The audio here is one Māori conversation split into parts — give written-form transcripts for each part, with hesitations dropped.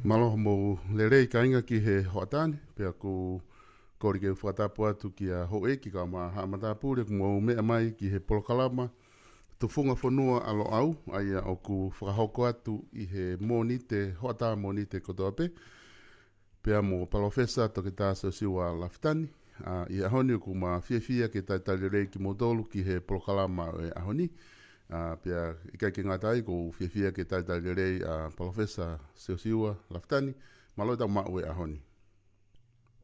Malo mo lelei kainga ki he hoatani, pia ku kori ke whakatapu atu ki a hoe ki ka ma hamatapure ku mo mea mai ki he polokalama. Tufunga Fonua alo au, aia o ku whakahoko atu i he monite, hoata monite kotoape. Pia mo Palofesa to ke tā Siosiua Lafitani. I ahoni ku ma fia ke tai tali rei ki modolu ki he polokalama e ahoni. Pia Ikai ke ngata ai ko fia ke tai tali rei Palofesa Siosiua Lafitani. Maloi tau mau e ahoni.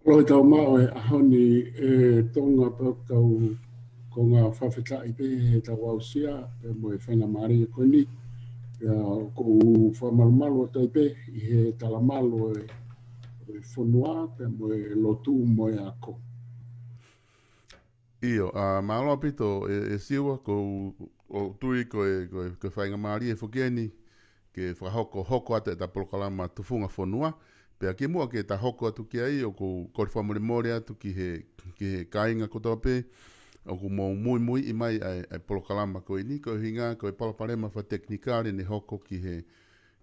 Maloi tau mau e ahoni e Tonga pakau ko ngā whawhetai pe he tau ausia pe mo e whainga maari e koni. Ko whamalumalo o tai pe i he talamalo e whanua pe mo e lotu mo e ako. Iyo, maaloa pito e siwa ko o tui ko e whainga maari e whukeni ke hoko ate ta polokalama Tufunga Fonua. Pea ki mua ke ta hoko atu ki ai o ko kori whamore atu ki he kainga kotoa pe. O ku mo mui i mai ai polokalama ko ini ko hinga ko e palaparema fa teknikare ni hoko ki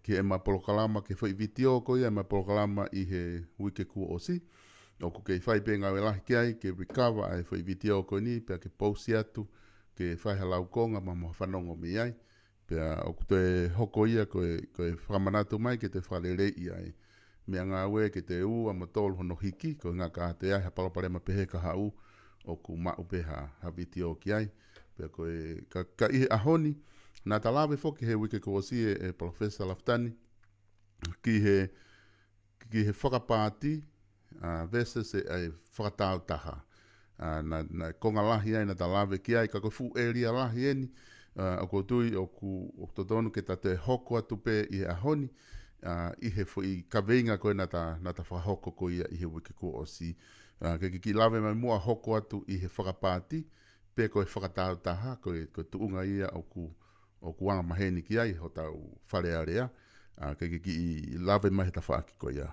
e ma polokalama ke whai vitio ko ia ma polokalama i he wike ku osi. O ku ke whai pe ngā welahi ki ai ke recover ai whai vitio ko ini pea ke pausi atu ke whai halau konga ma mo whanongo mi ai. Pea o ku te hoko ia ko e whamanatu mai ke te Falealea i ai. Mea ngā ue ke te ua ma tolu hono hiki ko ngā ka te ai ha palaparema pehe ka hau. O ku mau pe ha vitio ki ai. Pea koe ka ihe ahoni. Nā talawe foki he wike ko osi e Palofesa Lafitani. Ki he FAKAPAATI versus e TAAUTAHA. Na konga lahi ai na talawe ki ai. Ka koe fu eria lahi eni. O ko tui o totonu ke ta te hoko atu pe i he ahoni. I he fui kaveinga koe na ta whahoko ko ia i he wike ko osi. Ke ki lawe mai mua hoko atu i he whakapāti, pe koe whakatautaha, koe tuunga ia o ku wanga maheni ki ai, ho tau Falealea, ke ki lawe mai he ta whaaki koe ia.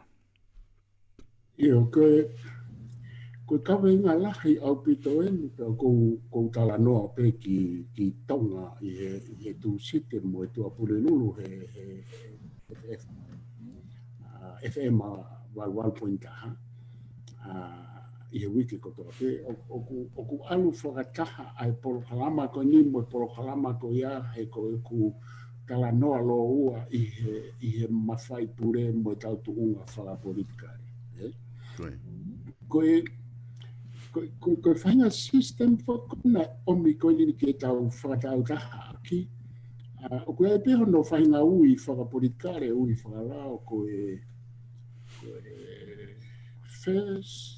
Iyo, koe kaveinga lahi au pito eni, kou tala noa pe ki Tonga i he tu sisitemi mo e tua pulelulu he FM 1.1. I he wiki kotoa pe, o ku alu whakataha ai polokalama ko ni mo polokalama ko ia he ko ku tala noa lo ua i he mawhai pure mo tau tuunga fakapolitikale. Koe whainga system whakona omi koe ni ke tau whakatautaha aki. O koe e peho no whainga ui fakapolitikale ui whakalao koe first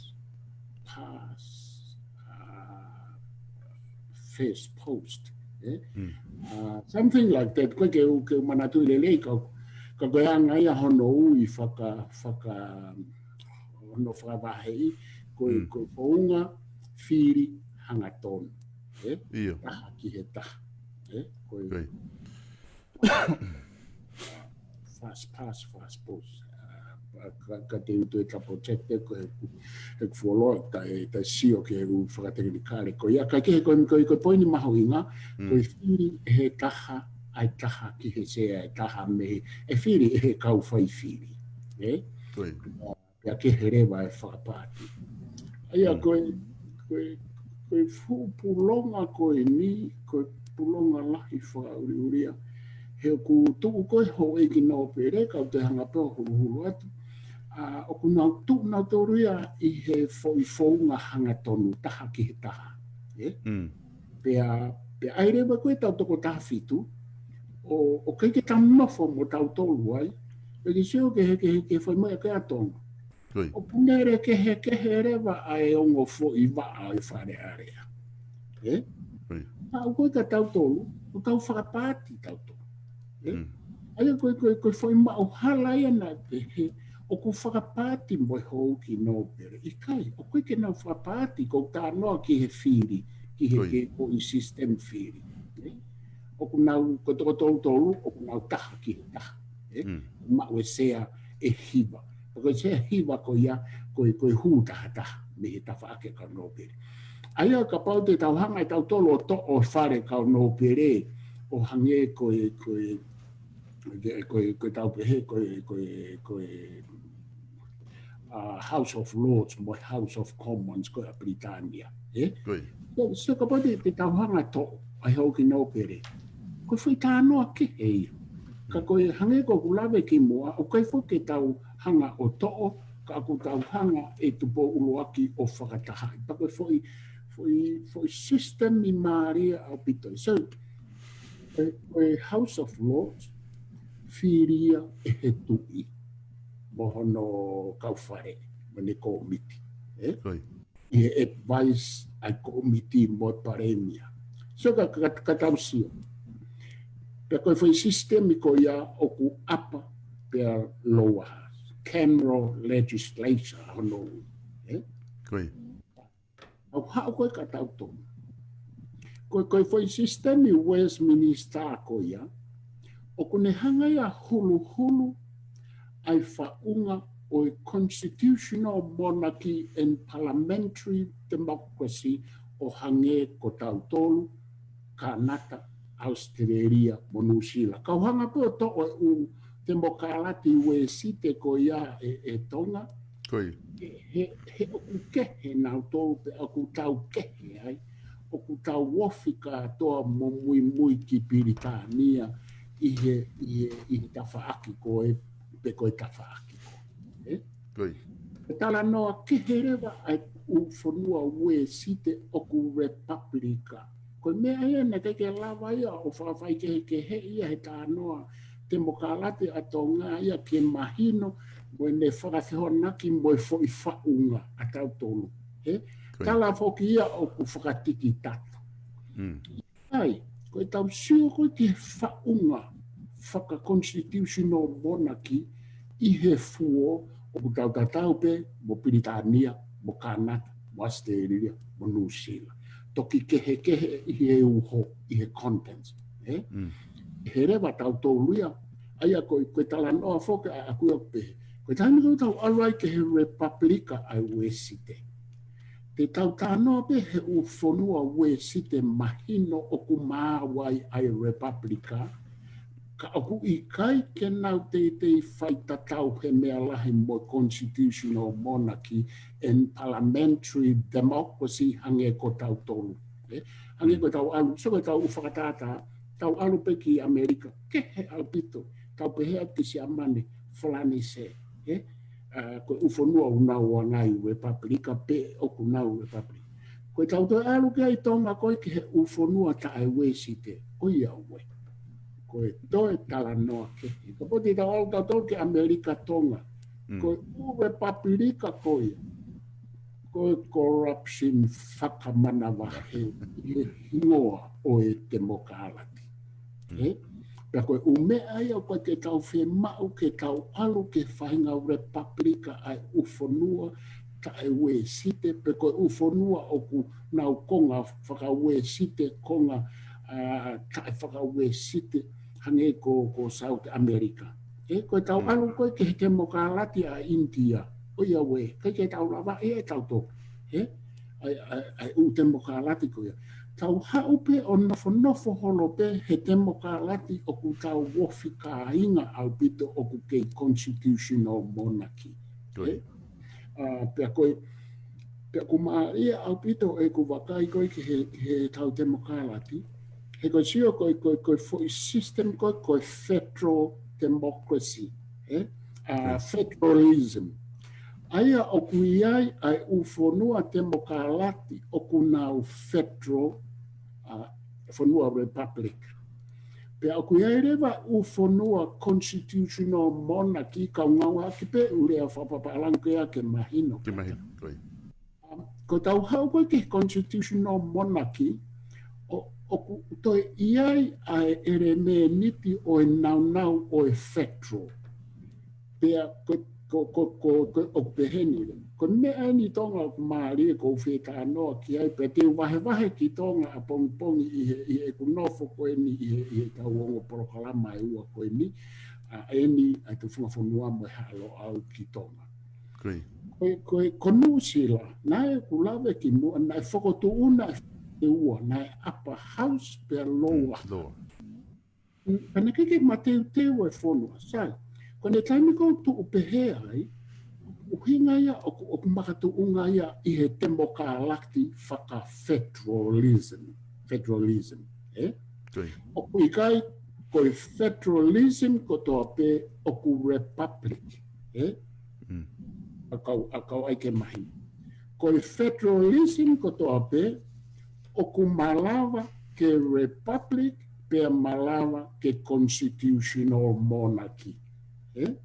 first post. Something like that. Koe ke manatu lelei ka koe anga ia hono ui hono whakawahei koe whaunga fili hangatonu. Taha ki he taha. Koe fast post. Ka te utu e projecte ko e kuoloa ta sio ke u fakateknikale ko ia ka ke ko poini maho inga ko fili he taha ai taha ki he se taha me e fili he kau fai fili ya ke hereva e whakapaati ia ko fu pulonga ko ni ko pulonga lahi whakauria he ku tuku koe ho e ki no pere ka te hanga pe hulu atu o ku nau tu nau toruia i he founga hanga tonu taha ki he taha. Pea aere wa koe tau toko taha fitu o kei ke tamunofo mo tau tolu ai pe ki seo ke he whaimea ke atonga. O punere ke he rewa ai ongo fo i waa i Falealea. O koe ka tau tolu o tau whakapaati tau tolu. Aia koe whaimea o halaia na he o ku whakapaati mo hou ki no pere. Ikai, o koe ke nau whakapaati ko tā noa ki he fili, ki he ke o i sisitemi fili. O ku nau, ko toko tolu, o ku nau taha ki he taha. Mau e sea e hiwa. O koe sea hiwa ko ia, koe hū taha me he taha ake ka no pere. Aia ka pau te tauhanga e tau tolu o to o whare ka no pere, o hange koe Koe tau pehe, koe House of Lords, mo House of Commons, koe a Pilitania. Koi. So ka pati te tauhanga to, ai hau ki nau pere. Koe whai tānoa ke hei. Ka koe hange ko kulawe ki mua, o kai fo ke tau hanga o to'o, ka aku tau hanga e tupo uluaki o whakataha. Pa koe foi system i maaria au pito. So, koe House of Lords, whiria e he tui. Mo hono kauwhare, mene komiti. Koi. I he advice ai komiti mo paremia. So ka tau sio. Pe koe foi systemi ko ia o ku apa per lower house. Cameral legislature hono. Koi. Au hao koe ka tau tonu. Koe foi systemi Westminster ko ia. O kune hanga ia hulu hulu ai whaunga o constitutional monarchy and parliamentary democracy o hange ko tau tolu, Kanata, Aositelelia, Nuusila. Kau hanga po to o demokarati we site ko ia e Tonga. Koi. He oku kehe nau tolu pe oku tau kehe ai. Oku tau wofika toa mo mui ki Pilitania i he tawhaaki ko e pe koe tawhaaki ko. Koi. E tala noa keherewa ai u whanua ue site oku Republika. Koe mea ia na keke lawa ia o whawhai kehe ia he tā noa demokarate a Tonga ia ke mahino mo ne whakawhihonaki mo e fo i whaunga a tau tolu. Tala whoki ia o ku whakatiki tatu. Ai, koe tau sio koe ki whaunga whaka-constitutional monarchy i he fuo o ku tau tatau pe mo Pilitania, mo Kanata, mo Aositelelia, mo Nuusila. Toki kehe i he uho, i he contents. He rewa tau tōluia, aia koe tala noa whoka a kuia pehe. Koe taimi koe tau alai ke he Republika ai ue site. Te tau tānoa pe he u whanua ue site mahino o ku māwai ai Republika, ka aku Ikai ke nau te whai tatau he mea lahi mo constitutional monarchy and parliamentary democracy hange ko tau tolu. Hange ko tau alu, so ko tau whakatata, tau alu pe ki Amerika, ke he alpito, tau pehea ki si amane, flani se. Ko ufonua unau anai Republika pe oku nau Republika. Ko tau to alu ke ai Tonga koe ki he ufonua ta ai we site, oia ue. Koe toe tala noa ke. Ka poti tau au tau ke Amerika Tonga. Koe u Republika koe. Koe corruption whakamana wahe i hingoa o e demokarati. Pea koe umea ia koe ke tau fiema'u ke tau alu ke whainga Republika ai ufonua ta e we site. Pe koe ufonua o ku nau konga whakawe site konga ta e whakawe site hange ko South America. Koe tau alu koe ke he demokarati a India. Oia we, ke tau lawa e tau tō. Ai u demokarati koe. Tau hau pe o nofo holo pe he demokarati o ku tau wofi ka inga au pito o ku kei constitutional monarchy. Pea koe, pea ku maa ia au pito e ku wakai koe ki he tau demokarati. He koe sio koe foi system koe federal democracy. Federalism. Aia o ku iai ai u whanua demokarati o ku nau federal whanua republic. Pea o ku iai rewa u whanua constitutional monarchy ka ngau haki pe urea whapapalangia ke mahino. Ke mahino, koi. Ko tau hau koe ke constitutional monarchy o ku toi iai ai ere me niti o e nau o e federal. Pea o peheni. Ko mea ni Tonga o maari ko whita noa ki ai pe te wahe ki Tonga a pongi i e kunofo koe ni i e tau ongo porokalama e ua koe ni. E ni a Tufunga Fonua mo halo au ki Tonga. Ko Nuusila, nae kulawe ki mua, nae whakotu una e ua, nae upper house pe lower. Pana keke mateu teu e fonua, sai. Kone taimi ko tu upehea ai, uhinga ia o makatu unga ia I he tembo ka lakti federalism, eh? O Ikai ko federalism ko toa pe o ku republic, eh? Akau ai ke mahi. Ko federalism ko toa pe o ku malawa ke republic pe malawa ke constitutional monarchy, eh?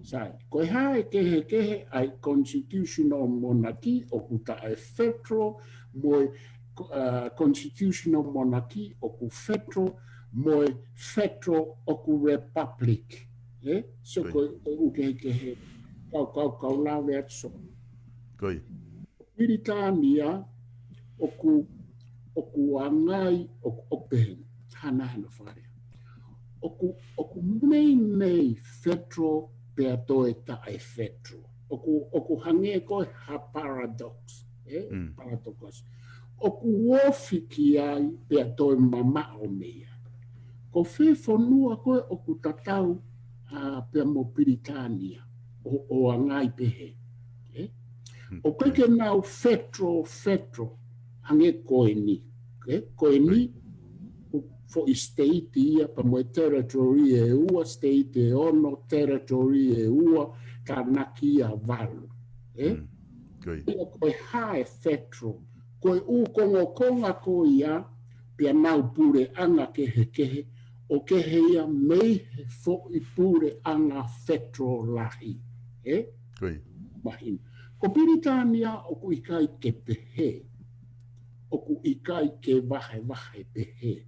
Sai, ko hae kehe ai constitutional monarchy o ku tae federal mo constitutional monarchy o ku federal mo federal o ku republic, eh? So ko kehe kau lawe atso. Pilitania o ku angai o pehen hana whare. O ku nei federal pe atoe tae federal. O ku hange ko ha paradox, paradox. O ku wofiki ai pe atoe mama o mea. Ko whi whanua koe o ku tatau pe mo Pilitania o angai pehe. O keke nau federal, hange koe ni. Koe ni, for state ia, pa moe territory e ua, state e ono, territory e ua, ka naki a valu. Koe hae federal, koe konga ko ia, pia nau pure anga kehe, o kehe ia mei fo I pure anga federal lahi. Mahin. Ko Pilitania o ku Ikai ke pehe, o ku Ikai ke wahe pehe.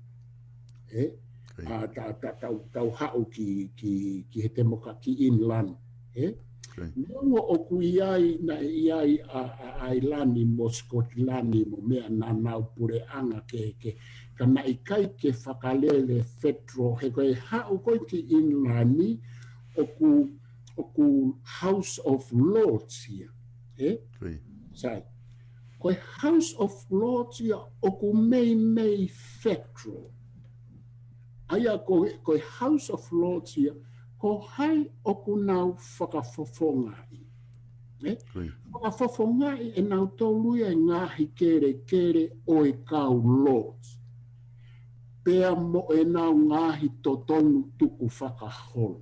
Tau hau ki he temoka ki inland. Nongo o ku iai na iai ai lani mo Skotlani mo mea na nau pure anga ke ka na Ikai ke whakalele federal he koe hau koe ki inlani o ku House of Lords here. Sai. Koe House of Lords ia o ku mei federal. Aia koe House of Lords ia, ko hai o ku nau whakafofongai. Whakafofongai e nau toluia e ngaahi kere o e kau Lords. Pea mo e nau ngaahi totonu tuku whakaholo.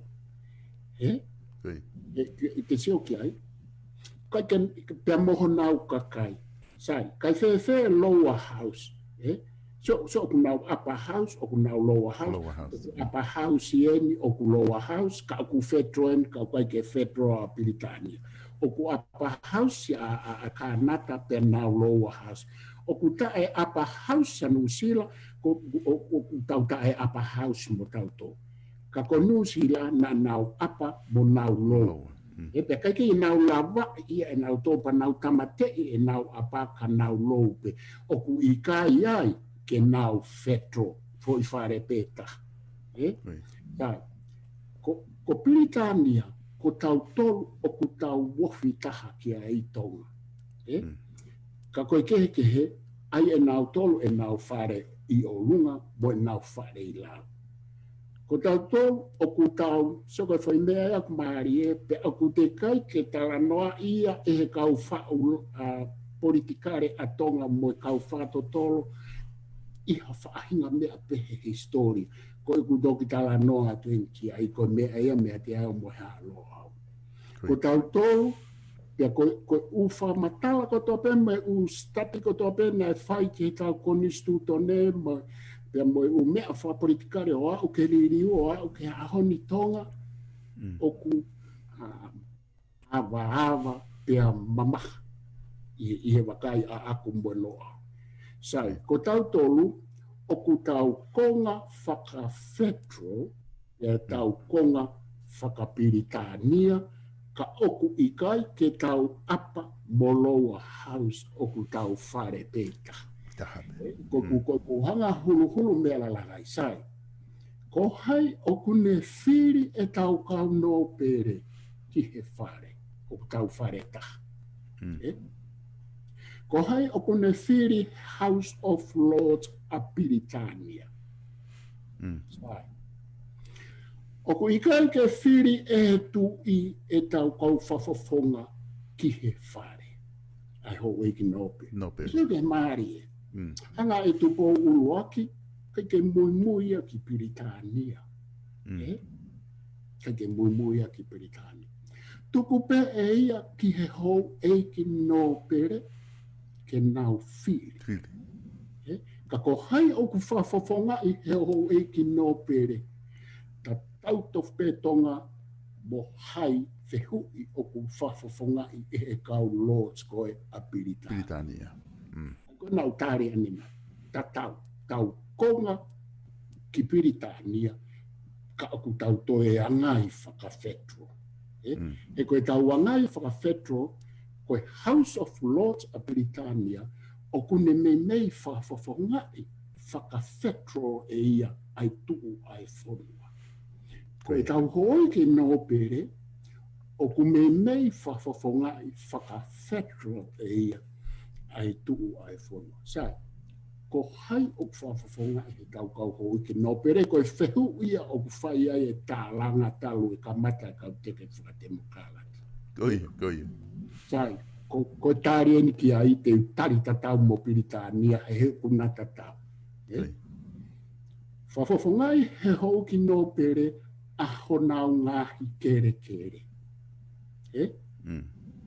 Te sio ki ai? Kai pea moho nau kakai. Sai, kai whewhe lower house. So oku nau upper house, oku nau lower house. Upper house ieni, oku lower house, ka oku federal, ka oku ke federal Pilitania. Oku upper house a Kanata pe nau lower house. Oku tae upper house a Nuusila, oku tau tae upper house mo tau to. Ka ko Nuusila na nau upper mo nau lower. E pe kai ki nau lava ia e nau topa nau tamatei e nau apa ka nau lope. Oku Ikai ai ke nau federal fo I whare peta. Ko Pilitania ko tau tolu o ku tau wofi taha ki a I Tonga. Ka koe kehe ai e nau tolu e nau whare I o lunga mo e nau whare I lau. Ko tau tolu o ku tau soko whai mea ia ku maari e pe o ku te kai ke tala noa ia e he kau whau politikare a Tonga mo e kau whato tolo iha whaahinga mea pehe histori. Ko I ku toki tala noa tuenki ai ko mea ia mea te au mo hea loa. Ko tau tolu pia ko uwha matala ko tope me u stati ko tope na e whai ki he tau konistu tone mo pia mo u mea fakapolitikale o au ke riri o au ke ahoni Tonga o ku awa pia mamaha I he wakai a aku mo loa. Sai, ko tau tolu o ku tau konga whakafetro e tau konga whakapilitania ka oku Ikai ke tau apa mo lower house o ku tau whare peta. Ko hanga hulu mea lagai sai. Ko hai o ku ne whiri e tau kau no pere ki he whare o ku tau whare taha. Ko hai o ku ne whiri House of Lords a Pilitania. Sai. ko Ikai ke fili e tu I e tau kau whafofonga ki he whare. Ai ho weki nope. Ise ke maari e. Hanga e tupo uluaki, kai ke mui ki Pilitania. Kai ke mui ki Pilitania. Tuku pe e ia ki he hou e ki no pere, ke nau fili. Ka ko hai o ku whafofonga I he hou e ki no pere. Ta tautof pe Tonga mo hai whihui o ku whafofonga I he kau lords koe a Pilitania. Ko nau tari anima. Ta tau konga ki Pilitania ka aku tau toe angai whakawhetro. E koe tau angai whakawhetro koe House of Lords a Pilitania o kune mei whafofongai whakawhetro e ia ai tuu ai whonua. Koe tau hoi ki no pere o kune mei whafofongai whakawhetro e ia ai tuu ai whonua. Sai, ko hai o whafofonga e tau kau hoi ki no pere koe whehu ia o kuwhai ai e tālanga talu e ka mata e kau teke whakatemokalati. Koia. Sai, ko tāri eni ki ai te tari tatau mo Pilitania he kuna tatau. Whafofonga I he hou ki no pere a honau ngaahi kere.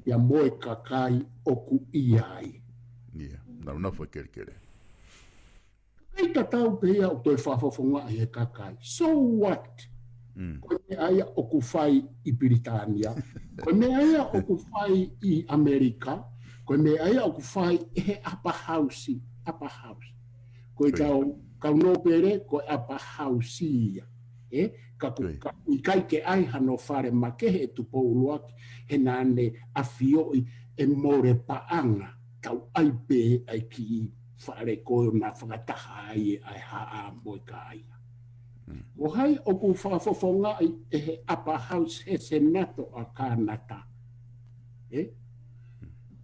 Ia moe kakai o ku Iai. Nau foi kere. Kai tatau pea o toi whafofonga I he kakai. So what? Koe me aia o ku whai I Pilitania. Koe me aia o ku whai I Amerika. Koe me aia o ku whai he upper house. Koe kau no pere koe upper house ia. Ikai ke ai hano whare makehe e tupo uluaki he nane a fioi e more paanga tau ai pe ai ki whare koe na whakataha ai haa moe ka aia. O hai o ku whafofonga I e he upper house he senato a Kanata.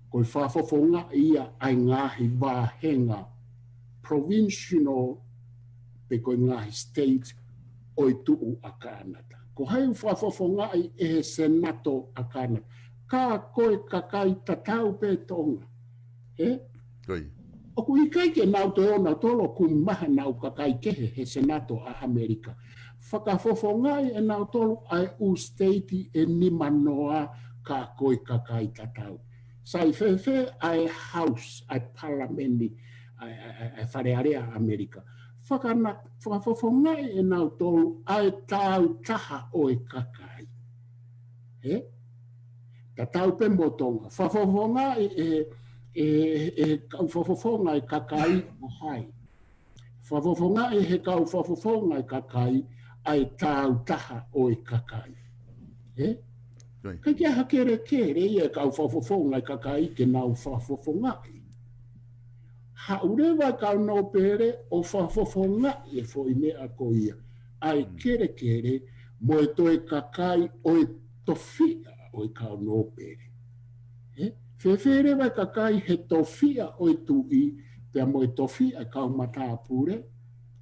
Koe whafofonga ia ai ngaahi wāhenga provincial pe koe ngaahi state o I tuu a Kanata. Ko hai whafofonga I e he senato a Kanata. Ka koe kakai tatau pe Tonga. O ku Ikai ke nau te ona tolo ku maha nau kakai kehe he senato a Amerika. Whakafofongai e nau tolo ai u state e nima noa ka koe kakai tatau. Sai fefe ai house, ai parlamenti, ai Falealea Amerika. Whakafofongai e nau tolo ai TAAUTAHA o e kakai. Tatau pe mo Tonga. Whafofongai kau whafofonga I kakai a hai. Whafofonga he kau whafofonga I kakai ai TAAUTAHA o I kakai. Kai kia hakere ia kau whafofonga I kakai ke nau whafofonga I. Haurewa kau no pere o whafofonga I fo I mea koia. Ai kere mo e toi kakai o e tofia o I kau no pere. Whewhere wai kakai he tofia o I tui, pia mo e tofia kau mata pure,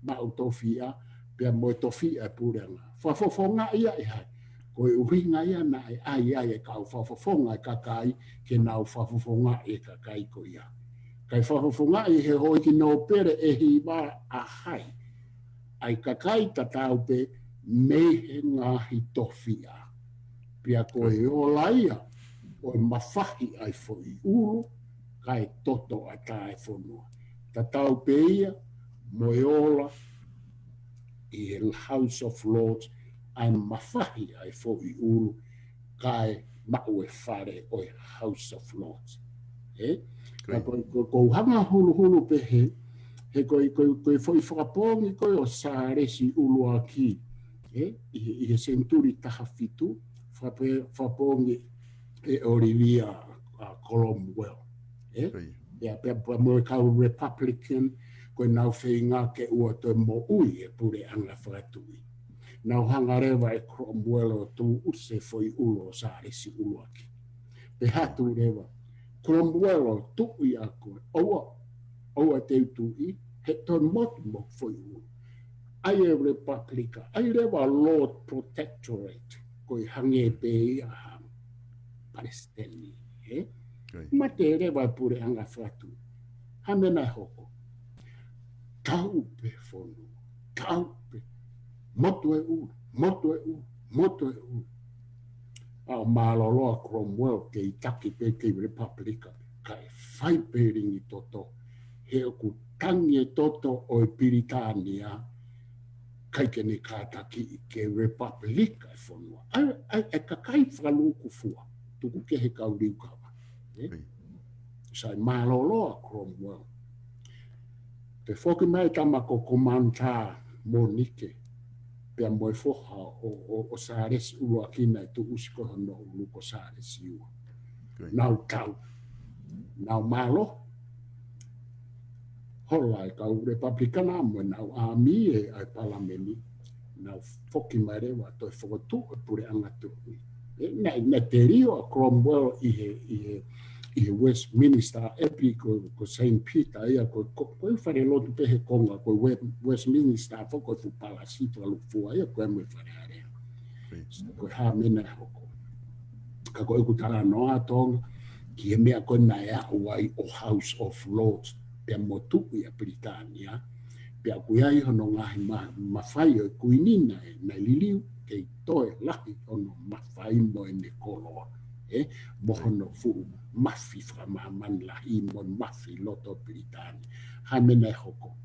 ma o tofia, pia mo e tofia e pure nga. Whafofonga ia e hai. Koe uringa ia na ai e kau whafofonga e kakai, ke nau whafofonga e kakai ko ia. Kai whafofonga I he hoi ki no pere e hiwa a hai. Ai kakai tatau pe mehe ngaahi tofia. Pia koe o laia. O mawhahi ai fwoi uru, kai toto a tae whonua. Tatau peia, moe ola, I House of Lords, ai mawhahi ai fwoi uru, kai mau e whare o House of Lords. Ko hanga hulu pehe, he koe fwoi whakapongi koe o sāresi ulu aki, I he senturi taha fitu, whapongi e Olivia Colomwell. Ia pe mo kau Republican ko nau whainga ke ua toi mo ui e pure anga whakatui. Nau hangarewa e Cromwell o tu use foi ulo sāresi uloaki. Pe hatu rewa. Cromwell o tui a koe. Oua te tui he ton motu mo foi ulo. ai e republika, ai rewa Lord Protectorate, koi hange pe ia Palestini, ma te rewa pure anga whatu, hamena hoko, taupe whonu, taupe, moto e u, moto e u, moto e u. Ao maloloa Cromwell ke i taki pe ke republika, ka e whai pēringi toto, he oku tangi e toto o e Pilitania, kai ke ne kātaki i ke republika e whonua. Ai ka kai whaluku fua, tuku ke he kau riukawa. Sai maloloa Cromwell. Te whoki mai tamako komanta mō nike, pia moe foha o sāresi ua kina e tu usiko hono ulu ko sāresi ua. Nau tau, nau malo, hola e kau republikana mo nau ami e ai palameni, nau whoki mai rewa toi whakatu e pure angatu. Na te rio a Cromwell i he Westminster epi ko St. Peter ia ko whare lotu pehe konga ko Westminster whako fu palasi whalu fua ia ko eme whare area. Ko ha mena hoko. Ka ko eku tala noa Tonga ki he mea ko na ea uai o House of Lords pia motu ia Pilitania pia kuiai hono ngahi mawhai o kuinina e na liliu kei toe lahi hono mawhai mo e ne koloa. Mohono fu mafi fakamaama lahi mo mafi loto Pilitania. Ha mena hoko.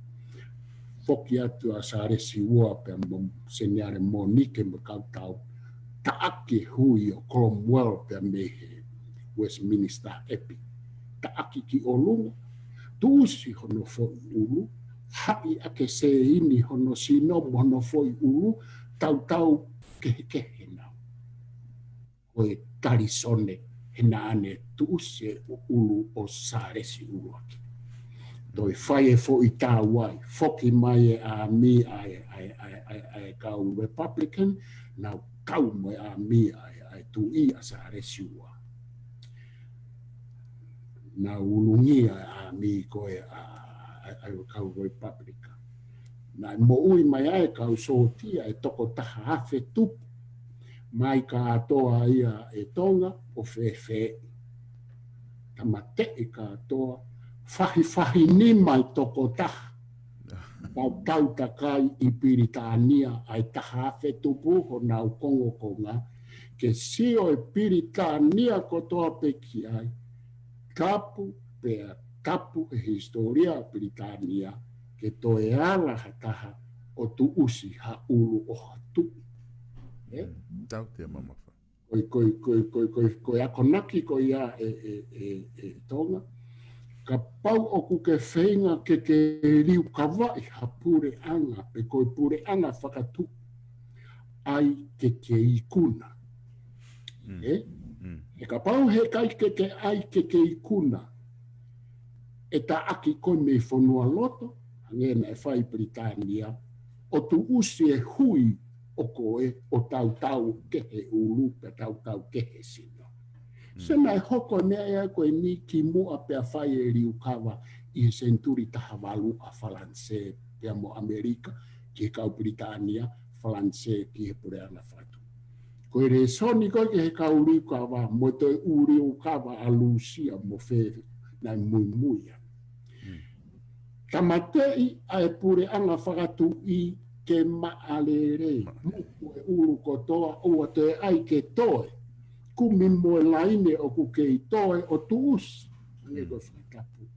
Foki atu a Siosiua pe mo seniare mo nike mo kautau taaki hui o Cromwell pe mehe Westminster epi. Taaki ki olunga tuusi hono foi ulu hai ake se ini hono sino hono foi ulu tau kehe nau. Koe tarisone hena ane tuuse ulu o sāresi uruaki. Toi whai e fo i tā wai, whoki mai e a mi ai kau Republican, nau kau mo a mi ai tu i a sāresi ua. Nau ulungi a mi koe ai kau Republican. Nai mo ui mai ai kau sotia e toko taha hafe tupu. Mai ka atoa ia e Tonga o whewhe. Tamate i ka atoa whahi ni mai toko taha. Tau takai i Pilitania ai taha whe tupu ho nau kongo konga. Ke sio e Pilitania kotoa peki ai. Tapu e historia Pilitania ke toe ala hataha o tu usi ha ulu o hatu. Tau te mama. Koe akonaki koia e Tonga. Ka pau oku ke whainga ke riu kawai ha pure anga. Pe koe pure anga whakatu ai ke ikuna. E ka pau he kai ke ai ke ikuna. E ta aki koe me whanua loto. Hange na e whai Pilitania. O tu usi e hui o koe o tau kehe ulu pe tau kehe sino. Se mai hoko nea ea koe ni ki mua pe a whai e riukawa i senturi taha walu a Falanse pe mo Amerika ki kau Pilitania, Falanse ki he pure ana whatu. Koe re soni koe ki he kau riukawa mo te uriukawa a Lucia mo whewhi nai muimuia. Tamatei a e pure anga whakatu i ke maalere, muku e uru kotoa, ua te ai ke toe. Kumi moe laine o ku ke i toe o tuus. Nge koe whakapu.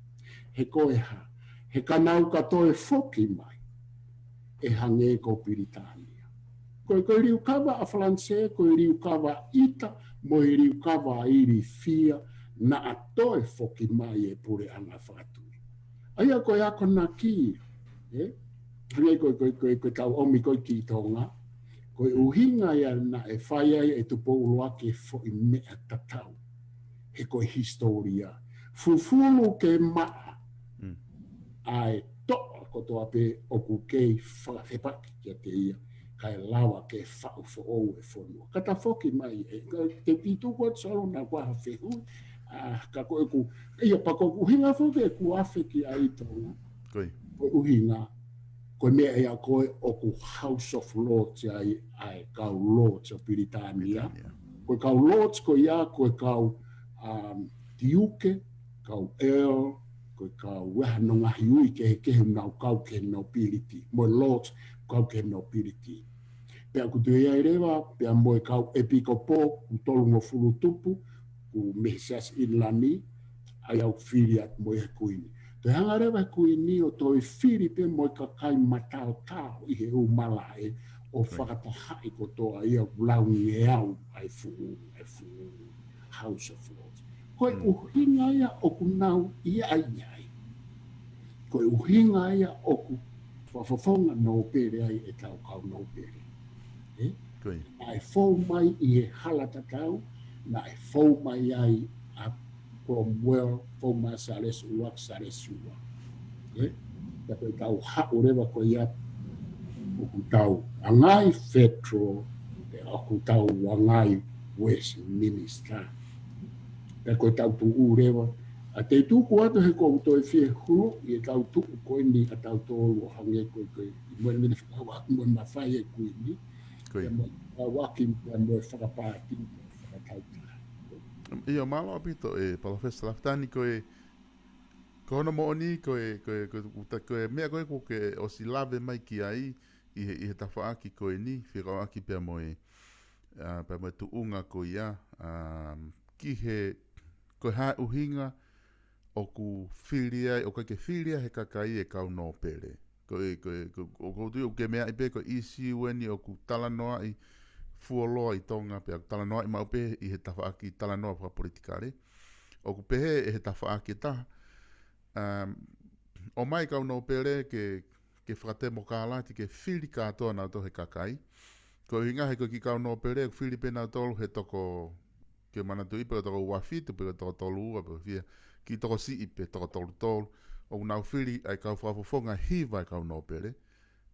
He koe ha. He kanau ka toe whoki mai. E hange ko Pilitania. Koe riukawa a Falanse, koe riukawa ita, mo i riukawa iri fia, na a toe whoki mai e pure anga whakatu. Aia koe ako na ki. Hange koe tau omi koe ki Tonga. Koe uhinga ia na e whai ai e tupo uloake fo i mea tatau. He koe historia. Fufulu ke maa. Ai toa kotoa pe oku kei whakawhepaki kia te ia. Kai lawa ke whau fo ou e whonua. Kata whoki mai. Te pitu koe tsaro na kua hawhehu. Ka koe ku. Ia pa koe uhinga whoke ku awhi ki a i Tonga. Koe uhinga. Koe mea ea koe o ku House of Lords ai kau Lords o Pilitania. Koe kau Lords koe ia koe kau Diuke, kau Earl, koe kau weha no ngahi ui ke nau kau ke nau Piliti. Moe Lords kau ke nau Piliti. Pea ku tue ia rewa, pea moe kau Epikopo, ku tolungo fulu tupu, ku Mesias Inlani, ai au fili at moe he kuini. Te hanga rewa kuini o toi fili pe moe ka kai matao tau i he umalae o whakatahai ko toa ia lau ngeau ai fu House of Lords. Koe uhinga ia o ku nau iai. Koe uhinga ia o ku whafafonga no pere ai e tau kau no pere. Na e fau mai i he halatatau, na e fau mai ai a Cromwell, fau mai Siosiua. Te koe tau hao rewa koe ia o ku tau angai Federal, te o ku tau angai Westminster. Te koe tau tu urewa. A te tuku atu he kou toi fie hulu, i e tau tuku koe ni a tau tōru o hange koe mwen mene whakawaku mwen mawhai e koe ni. Te mwen waki mwen whakapaati, whakatautaha. Ia malo apito e Palofesa Lafitani koe hono mo oni koe mea koe ke o si lave mai ki ai i he tawhaaki koe ni, whikaoaki pia moe tuunga koia ki he koe hae uhinga o ku whilia, o ke whilia he kakai e kau no pere. O koutu o ke mea ipe ko isi ueni o ku talanoa i fuoloa i Tonga, pia talanoa i maupe i he tawhaaki talanoa fakapolitikale. O ku pehe e he tawhaaki taha. Omai kau no pere ke whakatemo kālati ke whili kātoa nau to he kakai. Ko hinga he ko ki kau no pere, whili pe nau tolu he toko ke manatu ipe o toko wafitu pe o toko tolu ua pe fia. Ki toko si ipe toko tolu. O nau whili ai kau whafofonga hiva kau no pere.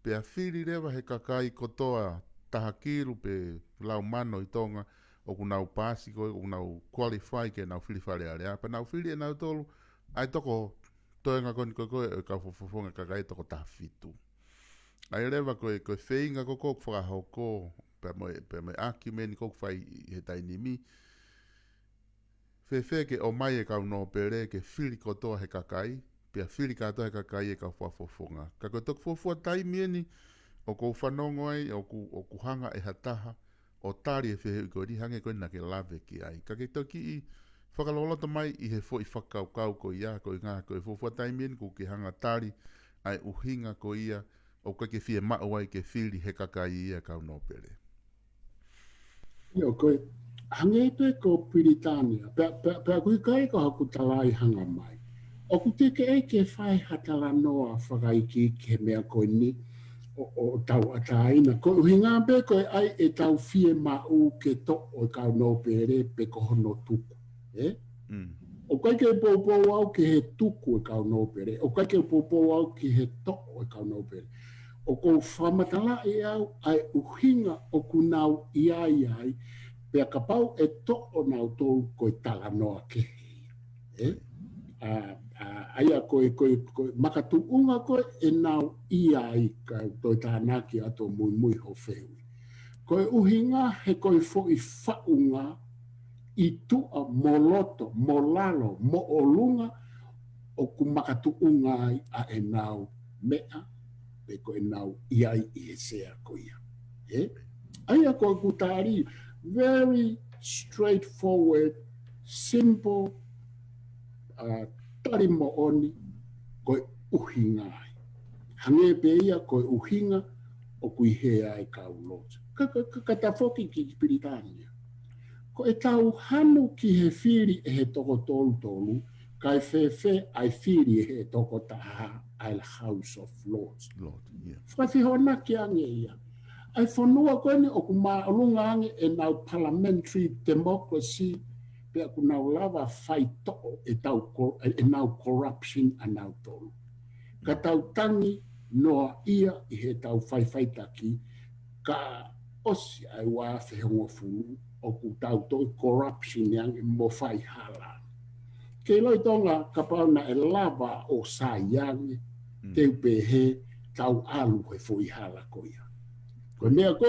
Pea whili rewa he kakai kotoa tahakiru pe lau mano i Tonga. O nau pasi koe, o nau qualify ke nau whili Falealea. Pa nau whili e nau tolu, ai toko toenga koni koe e kau whafofonga kakai toko tahafitu. Ai rewa koe wheinga koko whakahoko, pe moe aki meni koko whai he tainimi. Whewhe ke o mai e kau no pere ke whili kotoa he kakai, pia whili katoa he kakai e kau whafofonga. Ka koe toku fofua taimieni, o kou whanongo ai, o ku hanga e hataha, o tali e whehe koe ni hange koe na ke lave ki ai. Ka ke toki i whakaloloto mai i he fo i whakaukau ko ia, ko i ngā koe fofua taimieni, ko ke hanga tali, ai uhinga ko ia, o koe ke fiema'u ai ke whili he kakai ia kau no pere. Io koe, hange te ko Pilitania, pea kui kai ko haku talai hanga mai. O ku te ke eke whai hatala noa whakaiki ke mea koe ni o tau ataina. Ko uhinga pe koe ai e tau fiema'u ke to o kau no pere pe ko hono tuku. O kai ke poupou au ke he tuku e kau no pere. O kai ke poupou au ke he to o kau no pere. O kou whamatala e au ai uhinga o ku nau iai pea ka pau e to o nau tou koe tala noa ke hei. Aia koe makatuunga koe e nau iai ka toi tānaki ato mui ho whewi. Koe uhinga he koe fo i whaunga i tua moloto, molalo, moolunga o ku makatuunga ai a e nau mea pe koe nau iai i e sea koia. Aia koe kutari, very straightforward, simple, tari mo oni, koe uhinga ai. Hange pe ia koe uhinga o kui he ai kau loja. Ka tafoki ki Pilitania. Ko e tau hanu ki he whiri e he toko tolu, kai whewhe ai whiri e he toko taha ai House of Lords. Whawhihona ki ange ia. Ai whanua koene o ku maarunga ange e nau parliamentary democracy pea ku nau lava whai toko e nau corruption a nau tolu. Ka tau tangi noa ia i he tau whaiwhaitaki ka osi ai wā whehonga fulu o ku tau toi corruption yang mo whai hala. Ke loi tonga ka pauna e lava o sa yang te upehe tau alu he fo I hala koia. Ko mea ko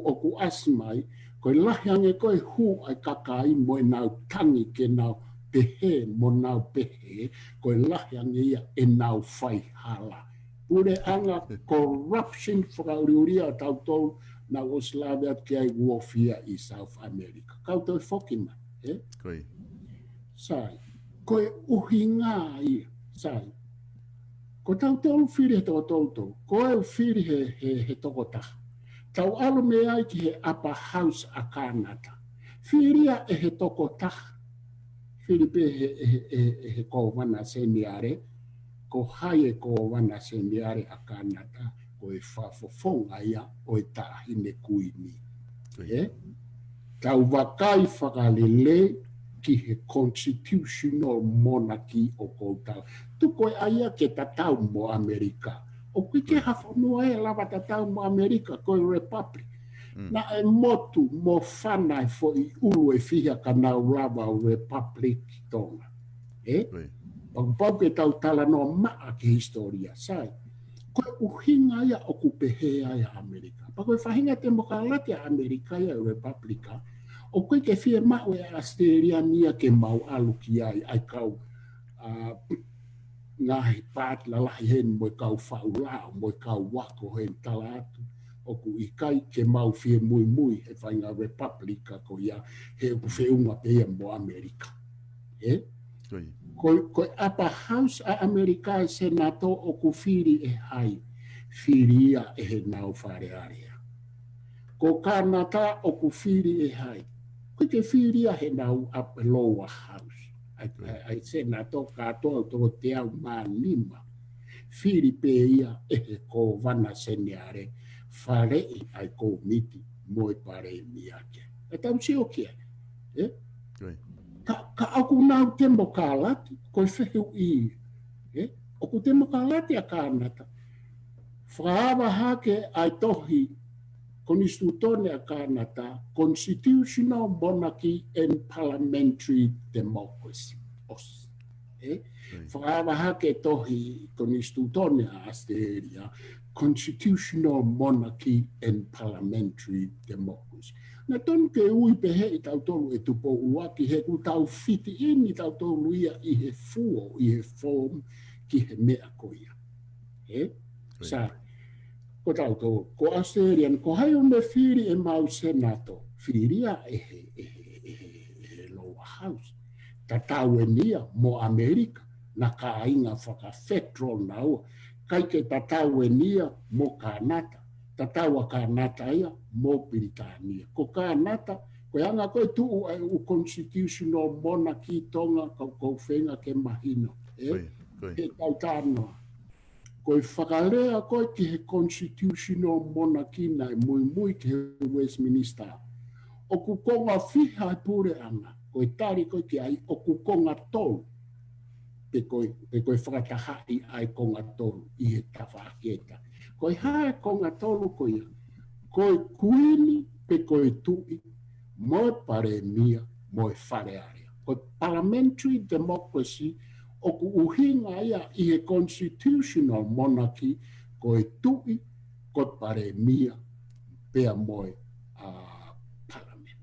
oku asmai, ko lahi ange koe hu ai kakai mo nau tangi ke nau pehe mo nau pehe, ko lahi ange ia nau fai hala. Pure anga corruption whakauriuria tau tau na Oslavia ki ai warfare I South America. Kau tau whokima, Koi. Sai, koe uhi ngā ia, sai. Ko tau tau whiri he toko koe whiri he toko taha. Tau alo me ai ki he upper house a Kanata. Whiria he toko taha. Whiri pe he wana seniare, ko hae wana seniare a Kanata, ko e whafofonga ia o e tahine kuini. Tau wakai whakalele ki he constitutional monarchy o koutou. Tuko aia ke tatau mo Amerika. O kui ke hawhanua e lawa tatau mo Amerika ko republic. Na e motu mo whanai fo I ulu e whiha ka nau lawa o republic Tonga. Pau ke tau tala no maa ke historia sai. Koe uhinga ia o kupehea ia Amerika. Pa koe whahinga te mokalati a Amerika ia republika. O koe ke fiema'u e Aositelelia nia ke mau alu ki ai kau ngaahi pat lalahi hen mo kau whaulao, mo kau wako hen tala atu. O ku Ikai ke mau fie mui he whainga republika ko ia he ku whiunga pe mo Amerika. Koe upper house a Amerika e senato o ku whiri e hai. Whiri ia e he nau Falealea. Ko Kanata o ku whiri e hai. Koe ke whiri ia he nau up lower house. Ai senato katoa toko te au maa lima. Whiri pe ia e he ko wana seniare. Wharei ai ko miti mo e pare miake. E tau si o kia. Ka aku nau tembo kalati, koe wheheu I. O ku tembo kalati a Kanata. Whaawa hake ai tohi konistutone a Kanata, constitutional monarchy and parliamentary democracy. Os. Whaawa hake tohi konistutone a Aositelelia, constitutional monarchy and parliamentary democracy. Na tonu ke ui pehe I tau tolu e tupo uaki he ku tau fiti ini tau tolu ia I he fuo, I he form ki he mea koia. Sa, ko tau tolu, ko Australian, ko hai o me whiri e mau senato, whiria e he lower house. Ta tau e nia mo Amerika, na ka inga federal na ua, kai ke ta tau e nia mo Kanata. Tatawa Kanata ia mo Pilitania. Ko Kanata, ko anga koe tuu u constitutional monarchy Tonga ko whenga ke mahino. He tautanoa. Ko Falealea koe ki he constitutional monarchy na mui ki he Westminster. O ku konga whiha e pure anga. Ko tari koe ki ai o ku konga tolu. Pe koe whakatahai ai konga tolu I he tawhaketa. Koe hae konga tolu koia, koe kuini pe koe tui, moe pare mia, moe Falealea. Koe parliamentary democracy, o ku uhinga ia I he constitutional monarchy, koe tui, koe pare mia, pea moe parliament.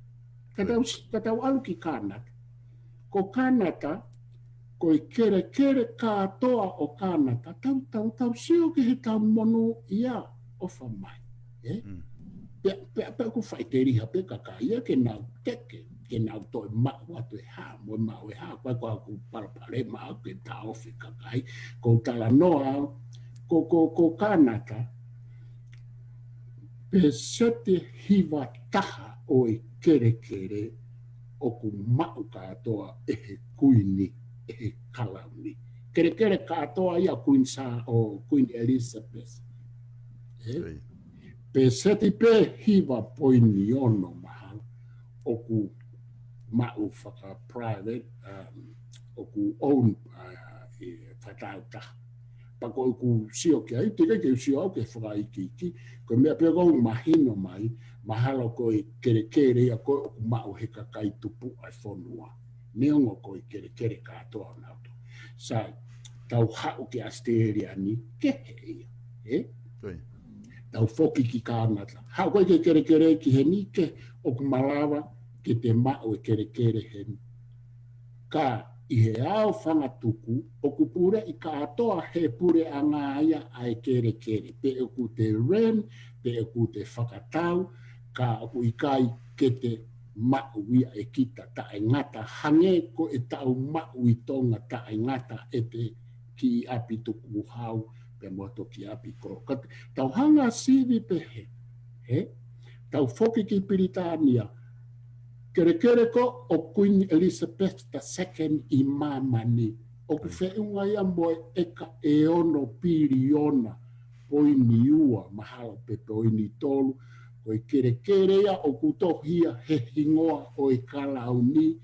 Katau alu ki Kanata. Ko Kanata, koe kere katoa o Kanata, tau sio ke he tau monu ia o whamai. Pea ku whaiteri hape kakaia ke nau teke, ke nau toi mau atu e haa, mo mau e haa, kwa ku parapare mau ke tau whi kakai, ko tala noa, ko Kanata, pe sete hiwa taha o e kere o ku mau katoa e he kuini, e kalauni. Kere katoa ia Queen Elizabeth. Pe seti pe hiwa poini ono mahal o ku mau whaka private, o ku own whatautaha. Pako ku sio ke ai, tika ke sio au ke whakaikiki, ko mea pia kou mahino mai, mahalo koe kere ia koe o ku mau he kakai tupu ai Fonua. Neongo koe kere katoa nauto. Sai, tau hau ke Aositelelia ni kehe ia. Tau foki ki Kanata. Hau koe ke kere ki he nike o kumalawa ke te ma'u e kere he. Ka i he ao whangatuku o kupure i ka atoa he pure a ngāia ai kere. Pe o ku te ren, pe o ku te whakatau, ka o ku Ikai ke te ma'u ia e kita ta e ngata hange ko e tau ma'u i Tonga ta e ngata e te ki api tuku hau pe moto ki api ko. Tau hanga sivi pe he, tau foki ki Pilitania, kere ko o Queen Elizabeth II i mamani, o ku whiunga ia moe eka e ono piriona poini ua mahalo pe poini tolu, ko i kere ia o ku tohia he hingoa o i kalauni,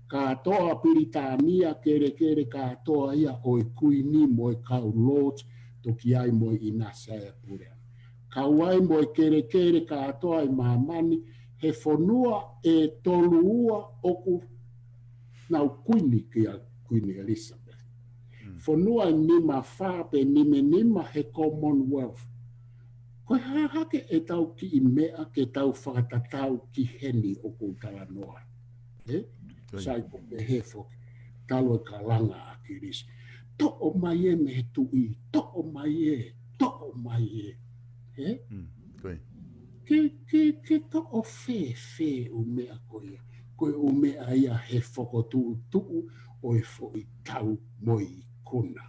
ka toa Pilitania kere ka toa ia o i kuini mo i kau Lords, toki ai mo i nasea purea. Ka wai mo i kere ka toa i mamani, he fonua e tolu ua o ku nau kuini ki a Queen Elizabeth. Fonua nima wha pe nima he Commonwealth. Koe hake e tau ki i mea ke tau whakatatau ki heni o kou talanoa. Sai ko me he foki. Talo e ka langa a kirisi. To o mai e me he tui. To o mai e. Ke to o fe o mea koia. Koe o mea ia he whakotu o e fo i tau mo i kona.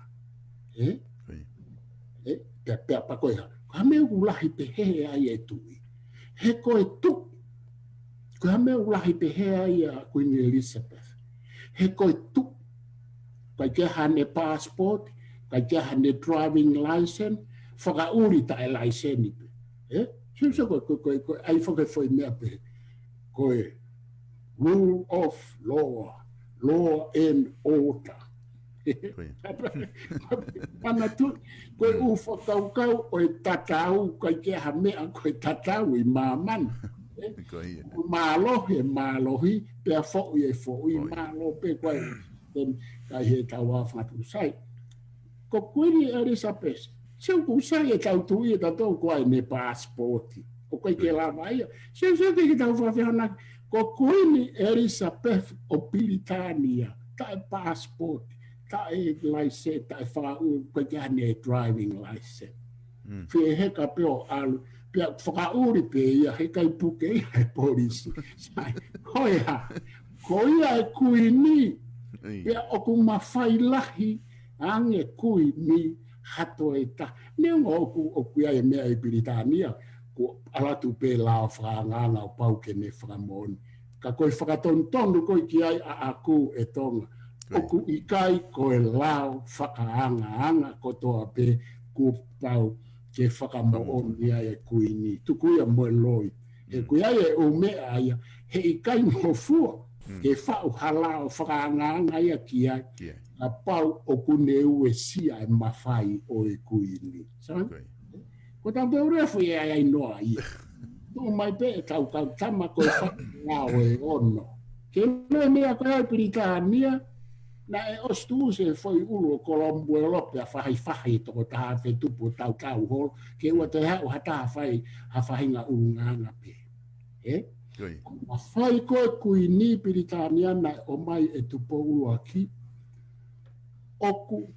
Pea pa koe ha. Ka mea ulahi pe he ai e tui. He koe tu. Ka mea ulahi pe he ai a Queen Elizabeth. He koe tu. Kai ke hane passport. Kai ke hane driving license. Whakauri ta e license. Sisa koe ai whakawhoi mea pe. Koe rule of law and order. Mana tu koe u whakaukau o e tatau kai ke ha mea koe tatau i māman. Mālohi pea whoi e whoi mālo pe koe kai he taua whatu sai. Ko Queen Elizabeth, seu kusai e tau tui e tatou koe ne passporti. O koe ke lava ia. Seu ke tau whawhana ko Queen Elizabeth o Pilitania, ta e passporti. Ta e license, ta e whakau, koe ke hane driving license. Whie heka peo alu, pia whakauri pe ia, heka i puke ia e polisi. Koia e kuini, pia oku mawhai lahi, ange kuini, hato e ta. Neunga oku ia e mea i Pilitania, ko alatu pe lao whakanganga o pauke ne whakamoni. Ka koe whakatontonu koe ki ai a aku e Tonga. Oku Ikai koe lao fakaanga ko toa pe ku pau ke whakamooni ai e kuini. Tukuia moe loi. E kui ai e o mea ai he Ikai mo fua. Ke whau halao whakaanga ai a ki ai. A pau o kuneu e sia e mawhai o e kuini. Ko tau te urefu e ai noa ia. Tu mai pe e tau tama koe whakangao e ono. Ke me mea koe ai Pilitania. Na e ostu se foi ulu o Colombo e lope a whai toko taha whe tupu tau holo. Ke ua te hau hata whahinga urunganga pe. Ma whai koe kui ni Pilitania na omai e tupo ulu aki. Oku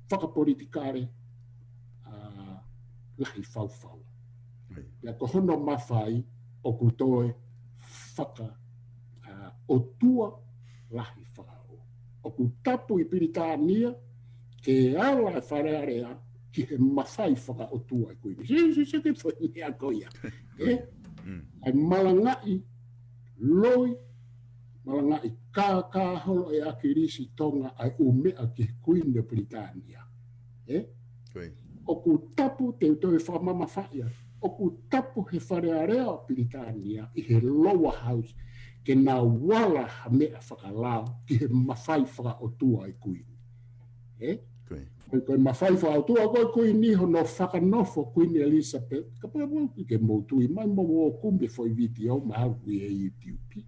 fakapolitikale lahi whauwhau. Ia ko hono mawhai oku toe o tua lahi whau. Oku tapu i Pilitania, ke ala e Falealea, ki he mawhai whaka o tua e kuini. Se ke whai mea koia. Ai malangai, loi, malangai ka holo e akirisi Tonga ai umea ki kuini o Pilitania. Oku tapu te utoe whamama whaia. Oku tapu he Falealea o Pilitania i he lower house, ke nā wala ha mea whakalao ki he mawhai whaka o tua i kuini. Koe mawhai whaka o tua koe kuini hono whakanofo Queen Elizabeth. Ka pāpau ki ke mōtui mai mo o kumbe foi video maau i e YouTube.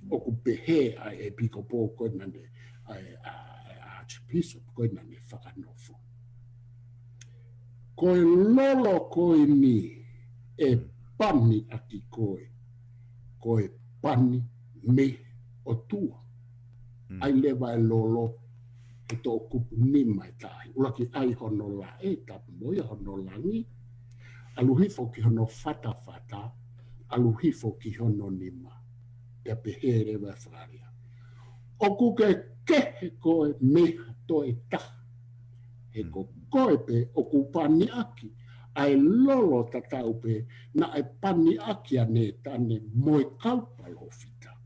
Oku pehe ai e piko pō koe nane Archbishop koe nane whakanofo. koe lolo koe ni e pani aki koe. Koe pani me o tua. Ai lewa e lolo e tō kupu ni mai tai. Ulaki ai hono la e tapu moia hono langi. Aluhifo ki hono fata fata. Aluhifo ki hono nima. Te pehere wa wharia. Oku ke kehe koe meha toe taha. He ko koe pe oku pani aki. Ai lolo tatau pe na ai pani aki ane tane moe kaupalo fita.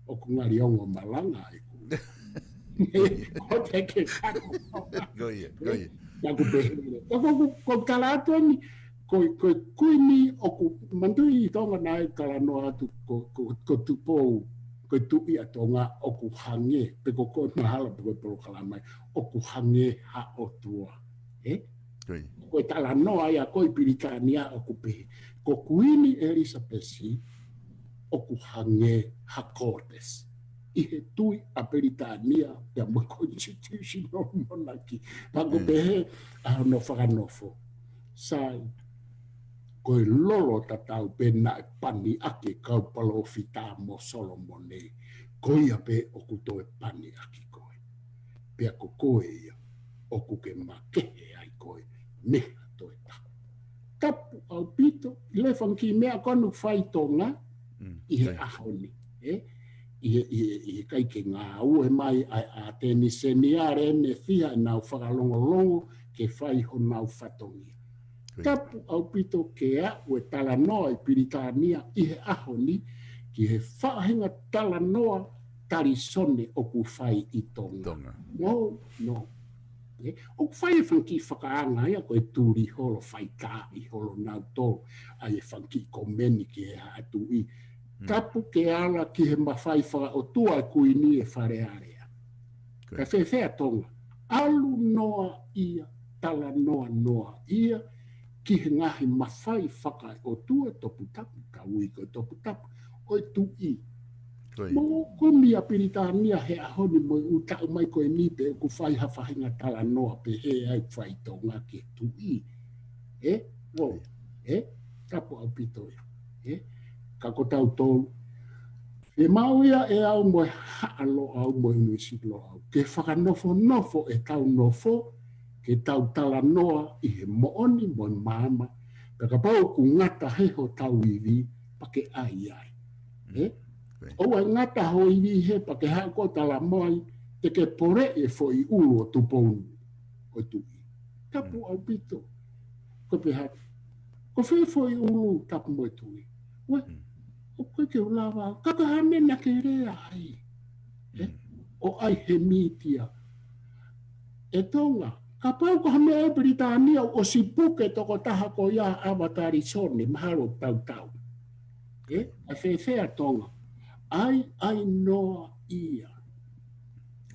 Oku ngari ongo malanga e ku. Ko te ke kako. Koia. Naku pehere. Ko kalato ni ko kuini oku mandui I Tonga nai kalanoa atu ko tupou. Ko tui a Tonga oku hange. Pe ko mahala pe ko polo kalamai. Oku hange ha o tua. Ko tala noa ia ko Pilitania oku pe. Ko kuini Elisabesi oku hange hakotes. Ihe tui a Pilitania ia mo constitutional monarchy. Pago pehe a no whakanofo. Sai koe lolo tatau pe na pani ake kaupalo fita mo Solomone. Koia pe oku toe pani aki koe. Pea ko koe ia oku ke makehe ai koe. Meha toe tapu. Tapu au pito. Lefanki mea konu whai Tonga. Ihe ahoni. Ihe kai ke ngā ue mai a teni seniare ne fia nau whakalongolongo ke whai ho nau whatongia. Tapu au pito ke a ue tala noa I Pilitania ihe ahoni ki he whahenga tala noa tali sone oku whai I Tonga. No. O whai e whanki fakaanga ia koe tūri holo whai kāi holo nau tō ai e whanki komeni ki he atu I. Tapu ke ala ki he mawhai whaka o tua kui ni e Falealea. Ka whewhea Tonga. Alu noa ia, tala noa ia, ki he ngahi mawhai whaka o tua topu tapu, ka ui koe topu tapu, oi tu I. Mo kumi a Pilitania he ahoni mo utau mai koe ni pe ku whai hawhahinga tala noa pe he ai whai Tonga ke tu I. Tapu au pito ia. Kako tau tōu. Fiema'u ia e au moe haalo au moe Nuusila au. Ke whakanofo e tau nofo, ke tau tala noa I he mooni moe mama. Peka pau ku ngata heho tau iwi, pake ai. O ai ngata ho iwi he pake hako tala moai, te ke pore e fo I ulu o tuponu. O tui. Tapu au pito. Ko peha. Ko fo I ulu tapu moe tui. O koe ke ulawa, kakahane na ke rea ai. O ai he mitia. E Tonga, ka pau ka hame e Pilitania o sipuke toko taha ko ia avatari sone, mahalo tau. A whewhea Tonga. Ai noa ia.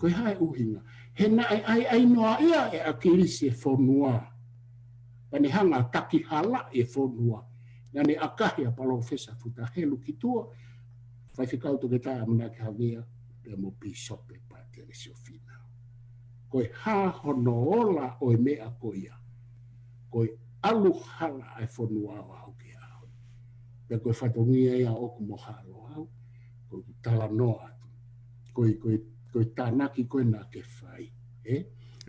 Koe hae uhinga. He na ai noa ia e akirisi e Fonua. Pane hanga taki hala e Fonua. Nani akahi a Palofesa futa helu ki tua. Whai whikau toke tae amana ki havea. Pea mo pisope pa tere Siofina. Koe ha hono ola o e mea koia. Koe alu hala ai Fonua o au ki au. Pea koe whatongia ia oku mo halo au. Koe tala noa atu. Koe tānaki koe nā ke whai.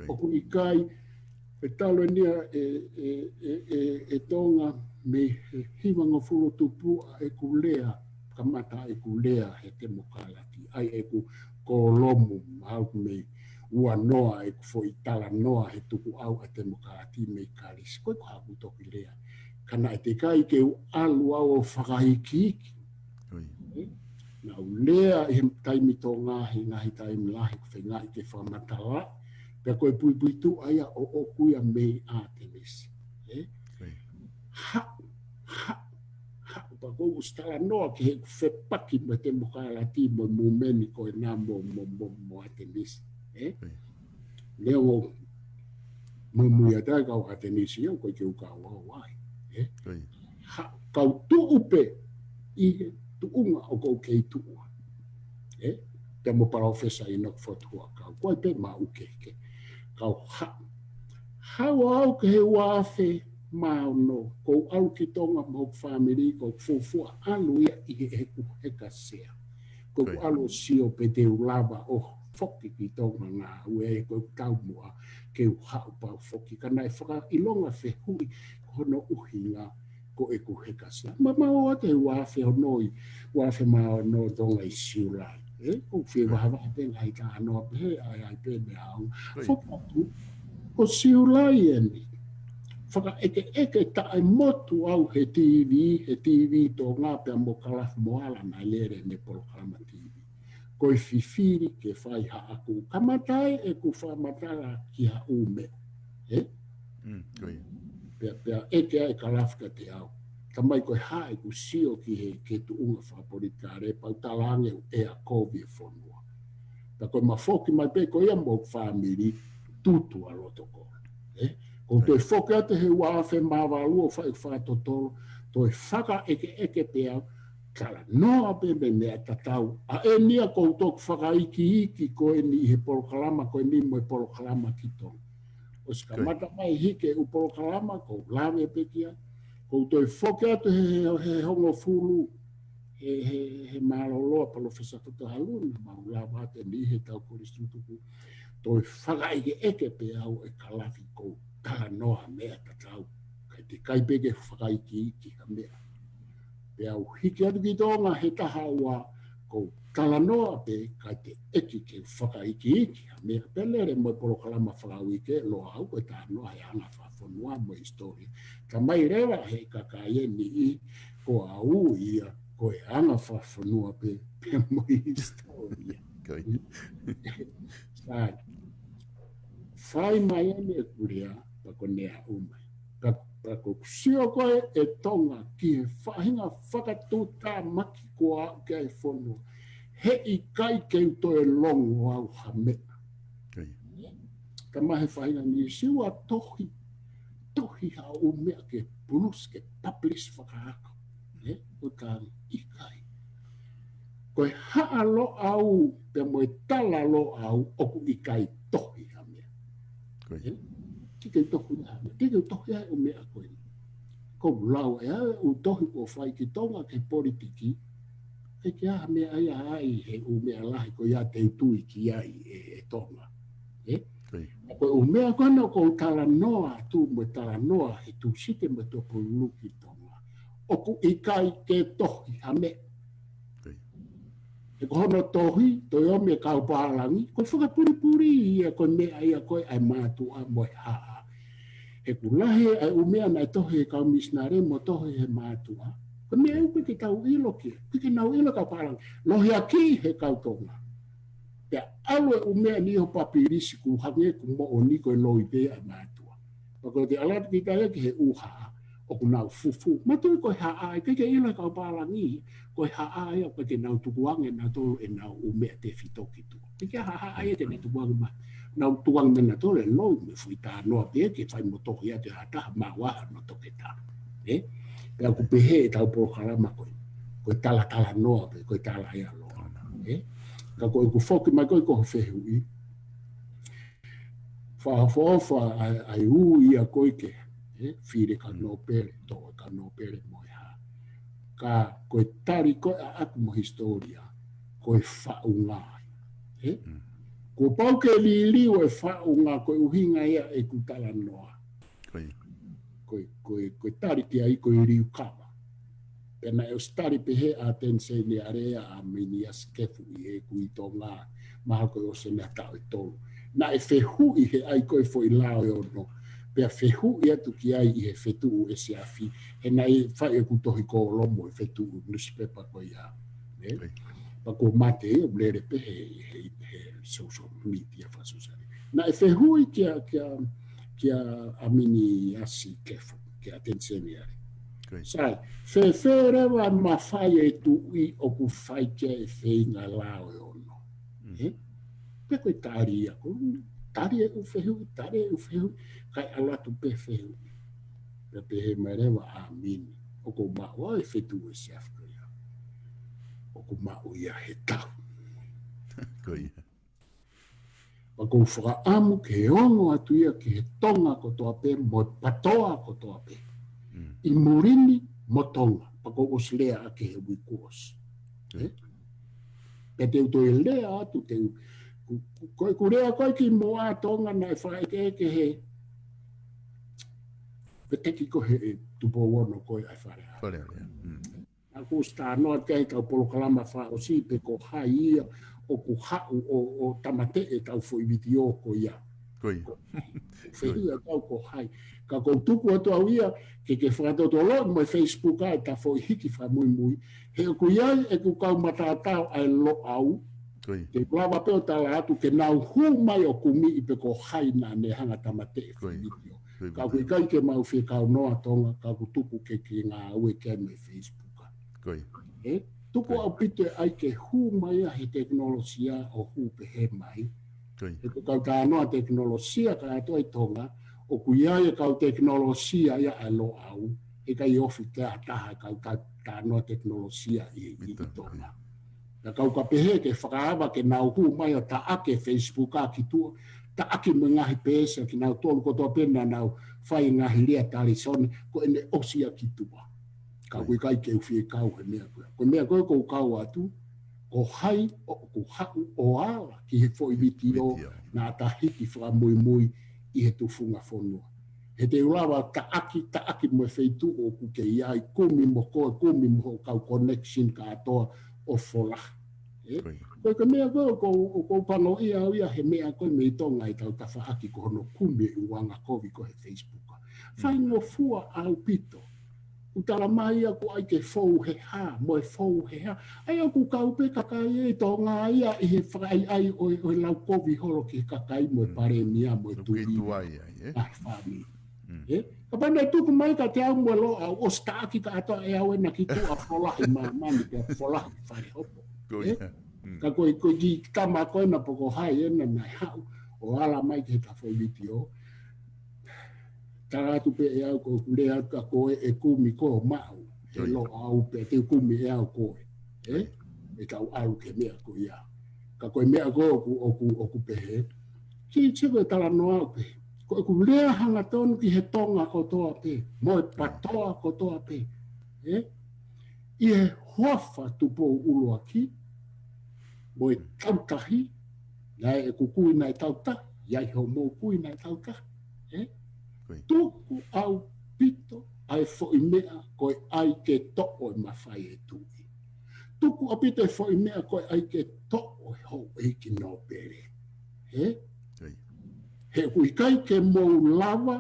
Oku Ikai. E talo nia e Tonga me hiwanga furo tupua e kulea, kamata e kulea he te mokalati. Ai e ku kolomu, au me ua noa e ku foi tala noa he tuku au a te mokalati me kalis. Koe ko haku toki lea. Kana e te kai ke alu au o whakahiki. Na u lea e taimi tō ngahi taimi lahi ku whengai ke whamatala. Pea koe pui tu aia o okuia mei a te nisi. Ha, pa kou ustala noa ki he whepaki me te mokalati mo mumeni koe nā mo a te nisi. Leo o mumuia tai kau a te nisi au koe ke ukau au ai. Ha, kau tu upe I he tuunga o kou kei tuua. Te mo Palofesa I nok fotua kau. Koe pe ma ukeke. Kau hau au ke he wafe no ko au ki Tonga mo family ko fufua alu ia i he kasea. Ko alu sio pe te ulava o foki ki Tonga ngā ue ko tau mua ke hau pau foki kana e whaka ilonga fe hui hono uhinga ko e ku he kasea. Ma o te wafe o noi, wafe mao no Tonga i siulai. Ko whia wahawa he penga i ka anoa pe ai pene au. Whakatu ko siulai e ni. Whaka eke tae motu au he TV tō ngā pia mo kalafu moala na lere me polokalama TV. Ko i whiwhiri ke whai haaku. Kamatai e ku whamatara ki ha ume. Pia eke ai kalafu ka te au. Kamai koe hae ku sio ki he ke tuunga fakapolitikale pau talange e a Tufunga Fonua. Ta koe mafoki mai pe koe ia mo family tutu a lotoko. Ko toi whoke ate he wafe mawalua whai whatotoro, toi whaka eke pe au, kala noa pe me mea tatau. A e nia koutok whaka iki koe ni he polokalama, koe ni mo e polokalama ki Tonga. O ska mata mai hike u polokalama, ko lawe pe kia, ko toi whoke ate he hongo fulu, he maloloa Palofesa tutahaluna, maulawa ate ni he tau koristutuku, toi whaka eke pe au e kalafi kou. Kala noa mea tatau, kai te kaipeke whakaiki ka mea. Pe au hiki atu ki Tonga he taha ua, ko kala noa pe kai te eki ke whakaiki ka mea. Pelere mo polokalama whakawike, loa au koe taha noa he anga whafonua mo histori. Ka mai rewa he kakaie ni i, ko au ia, ko e anga whafonua pe mo historia. Sai, whai mai ane e kurea, ko nea umai. Ko sio koe e Tonga ki he whahinga whakatuta maki koa ke ai whonua. He Ikai ke uto e longo au hamea. Ka mahe whahinga Nuusila tohi ha umea ke plus ke publish fakaako. O ka Ikai. Koe haa lo au pe mo e tala lo au oku Ikai tohi hamea. Kike tohu na me kike tohu ya o me a koe ko lau e o tohu o whai ki Tonga ke politiki e kia me ai ai he o me a lahi ko ia te tui ki ai e Tonga ko o me a koe ko tala noa tu mo tala noa he tu site mo to po luki Tonga o ku Ikai ke tohi ha me e ko hono tohi to yo me kau palangi ko whakapuripuri ia ko me ai a koe ai mātu a mo haa e kulahe ai umea na tohe ka misnare mo tohe he mātua. Ko mea upe ki tau ilo ki, ki nau ilo ka parang, lohi aki he kau Tonga. Pea aue umea ni ho papirisi ku hange ku mo o niko e loi pea ai mātua. Pako te alat ki kaya ki he uha, o ku nau fufu. Matui ko haa ai, kike ilo ka parangi, ko haa ai, ko ke nau tukuange na tolu e nau umea te fitoki tu. Kike haa ai e te ne tukuange ma. Nau tuang mena tole loi me fui tā noa pe ke whai mo tohi ate hataha mā waha no toke tā. Pea ku pehe e tau polokalama koe. Koe tala noa pe, koe tala ea loa. Ka koe ku whoki mai koe koho whehui. Whaofa ai ia koe ke. Whire ka no pere, toa ka no pere mo e ha. Ka koe tari koe a aku mo historia. Koe whaungai. Ko pau ke liu e whao ngā koe uhinga ia e kutala noa. Koe tari ki ai koe riu kawa. Pena e o stari pehe a tense ni area a mini a skefu i e kui tō ngā. Maha koe o se mea tau e tolu. Na e whehu i he ai koe fo i lao e ono. Pea whehu i atu ki ai i he whetu e se afi. He nai whai e kutohi ko o lomo e whetu newspaper koe ia. Pako mate e o blere pehe he social media fasosare. Na e whehui kia amini asi kefu, kia tenseniare. Sai, wherewa ma whai e tu i o ku whai kia e wheinga lao e ono. Peko e tari ako, tari e u whehui, kai alatu pe whehui. Pehe marewa amini, o ko maua e whetu e se afkoia. O ko mau ia he tau. Pa kou whakaamu ke ongo atu ia ke he tonga ko toa pe, mo patoa ko toa pe. I murini mo tonga, pa kou oslea a ke he wikuos. Pe te uto e lea atu te koe kurea koe ki moa tonga na e whaeke ke he pe teki ko he tupo wono koe ai Falealea. Aku sta noa kei tau polokalama wha o si pe ko hai ia o ku hau o tamate e tau fo ibiti o koia. Whehia tau ko hai. Ka kou tupu atu au ia ke whakatoto lo mo Facebook ai ta fo hiki wha mui mui. He o kuiai e ku kau matatau ai lo au. Ke lawa peo tala atu ke nau hu mai o kumi i pe ko hai na ne hanga tamate e fo ibiti o. Ka kui kai ke mau whi kau noa tonga ka ku tupu ke ki ngā ue ke me Facebook. Tupu au pito e ai ke hu mai a he teknolosia o hu pe he mai. E ko kau tā noa teknolosia ka ato ai tonga o kuia e kau teknolosia ia a lo au. E kai ofi te ataha kau tā noa teknolosia i tonga. Na kau ka pehe ke whakaava ke nau hu mai o ta ake Facebook a ki tua. Ta ake me ngahi pesa ki nau tolu ko toa pena nau whai ngahi lea tali sone ko ene osia ki tua. Ka kui kai ke uwhi e kau he mea koe. Ko mea koe kou kau atu, ko hai o ku haku o ala ki he fo ibiti o na tahiki wha mui mui i he tufunga fonua. He te ulawa ta aki mo e wheitu o ku ke iai, kumi mo koe, kumi mo kau connection ka atoa o fola. Koe ka mea koe ko pano ia he mea koe me i tonga i tau ta whaaki ko hono kumi i wanga kovi ko he Facebook. Whaingo fua au pito. Utala mai aku ai ke fou he ha, mo e fou he ha. Ai aku kaupe kakai e tō ngā ia i he whakai ai o lau kovi holo ki kakai mo e pare mia mo e tui. Ai whami. Ka panda e tuku mai ka te au mo lo au o staki ka ato e au e na ki tu a folahi mani ke folahi whare hopo. Ka koe ki tama koe na poko hai e na nai hau o ala mai ke ta fo biti o. Taratu pe e au ko lea ka koe e kumi ko mau. E lo au pe te kumi e au koe. E tau au ke mea ko ia. Ka koe mea ko oku pehe. Ki tiko e tala no au pe. Ko e ku lea hanga tonu ki he tonga ko toa pe. Mo e patoa ko toa pe. I he hoafa tupo ulua ki. Mo e tautahi. Nai e kukui nai tautahi. Iai ho mo kui nai tautahi. Tuku au pito ai fo i mea koe ai ke to'o i mawhai e tui. Tuku au pito e fo i mea koe ai ke to'o e hou e ki no pere. He kui kai ke mou lava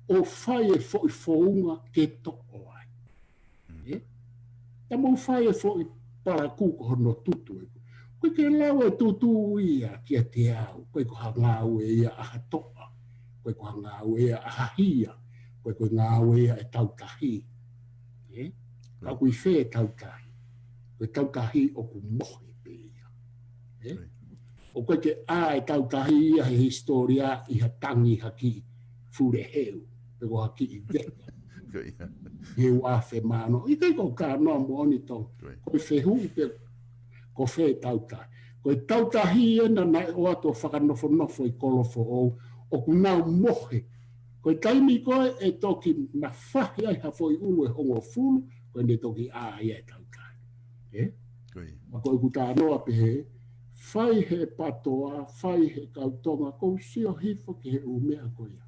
o whai e fo i founga ke to'o ai. Ta mou whai e fo i parakuko hono tutu e. Koe ke lau e tutu ia ki a te au. Koe ko hanga au e ia aha to'a. Koe ko ngā wea ahahia, koe ngā wea e tautahi. Ka kui whē e tautahi. Koe tautahi o ku mohi pe ia. O koe ke a e tautahi ia he historia i ha tangi haki fure heu. Pe ko haki i veta. He wafe mano. I kei ko ka noa mooni tong. Koe whehu pe ko whē e tautahi. Koe tautahi ena nai o ato whakanofo nofo i kolofo ou. O kunau mohe. Koe taimi koe e toki na whahi ai hafo i ulu e hongo fulu, koe ne toki a ia e tautai. Ma koe kuta anoa pehe, whai he patoa, whai he kautonga, kou sio hifo ki he umea koea.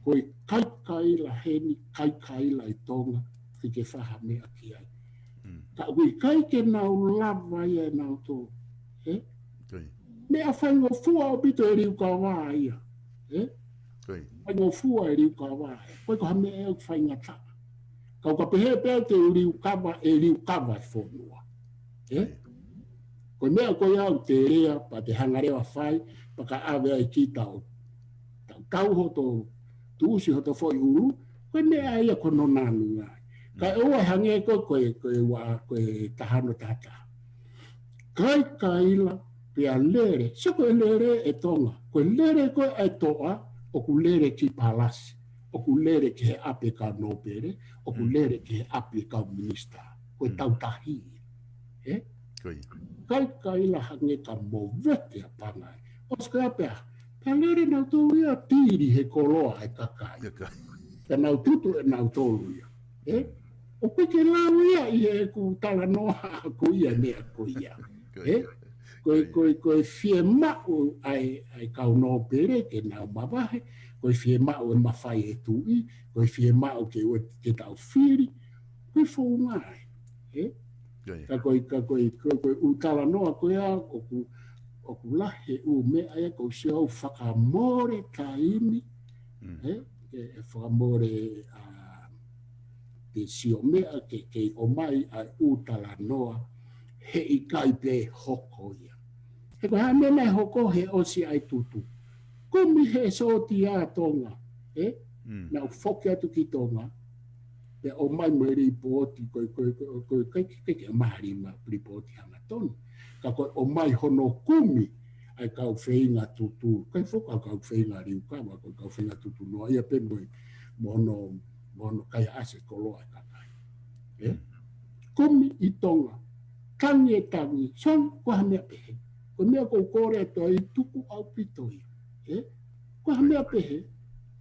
Koe kaikaila heni, kaikaila i tonga, ki ke whaha mea ki ai. Ka ui kai ke nau lava ia e nau tō. Mea whaingo fua o pito e riu ka wā ia. Whaingo fua e riu ka wā. Koe ko hame e au whainga ta. Kau ka pehe pēo te riu kawa e riu kawa e whonua. Koe mea koe au te rea pa te hangarewa whai pa ka awe ai ki tau. Tau ho tō tuusi ho tō whoi uru. Koe mea ia kono nānu ngai. Ka ua hange koe tahano tata. Kai kaila pia lere, sako e lere e tonga. Koe lere koe e toa, o ku lere ki palasi. O ku lere ki he ape ka nopere, o ku lere ki he ape ka minista. Koe tautahi. Kai kaila hange ka mo vete a pangai. Oska pea. Palere nau tolu ia tiri he koloa e kakai. Ka nau tutu e nau tolu ia. O peke lau ia i e ku tala noa ku ia mea koia. Koe fiema'u ai kau no pere ke nau mawahe. Koe fiema'u e mawhai e tui. Koe fiema'u ke tau whiri. Koe whaungai. Ka koe utala noa koe a o ku lahe u mea e kou siau whakamore taimi. E whakamore te sio mea ke omai ai utala noa he Ikai pe hoko ia. He koe ha mena hoko he osi ai tutu. Komi he soti a Tonga. Na u whoke atu ki Tonga. Pe omai mo ripoti koe ke mahari ma ripoti hanga tonu. Ka koe omai hono kumi ai kau whainga tutu. Kai whoka kau whainga riukawa koe kau whainga tutu noa. Ia pe mono kai ase koloa e kakai. Kumi i Tonga. Tangi, son koha mea pehe. Ko mea kou kore toa i tuku au pitoi. Koha mea pehe.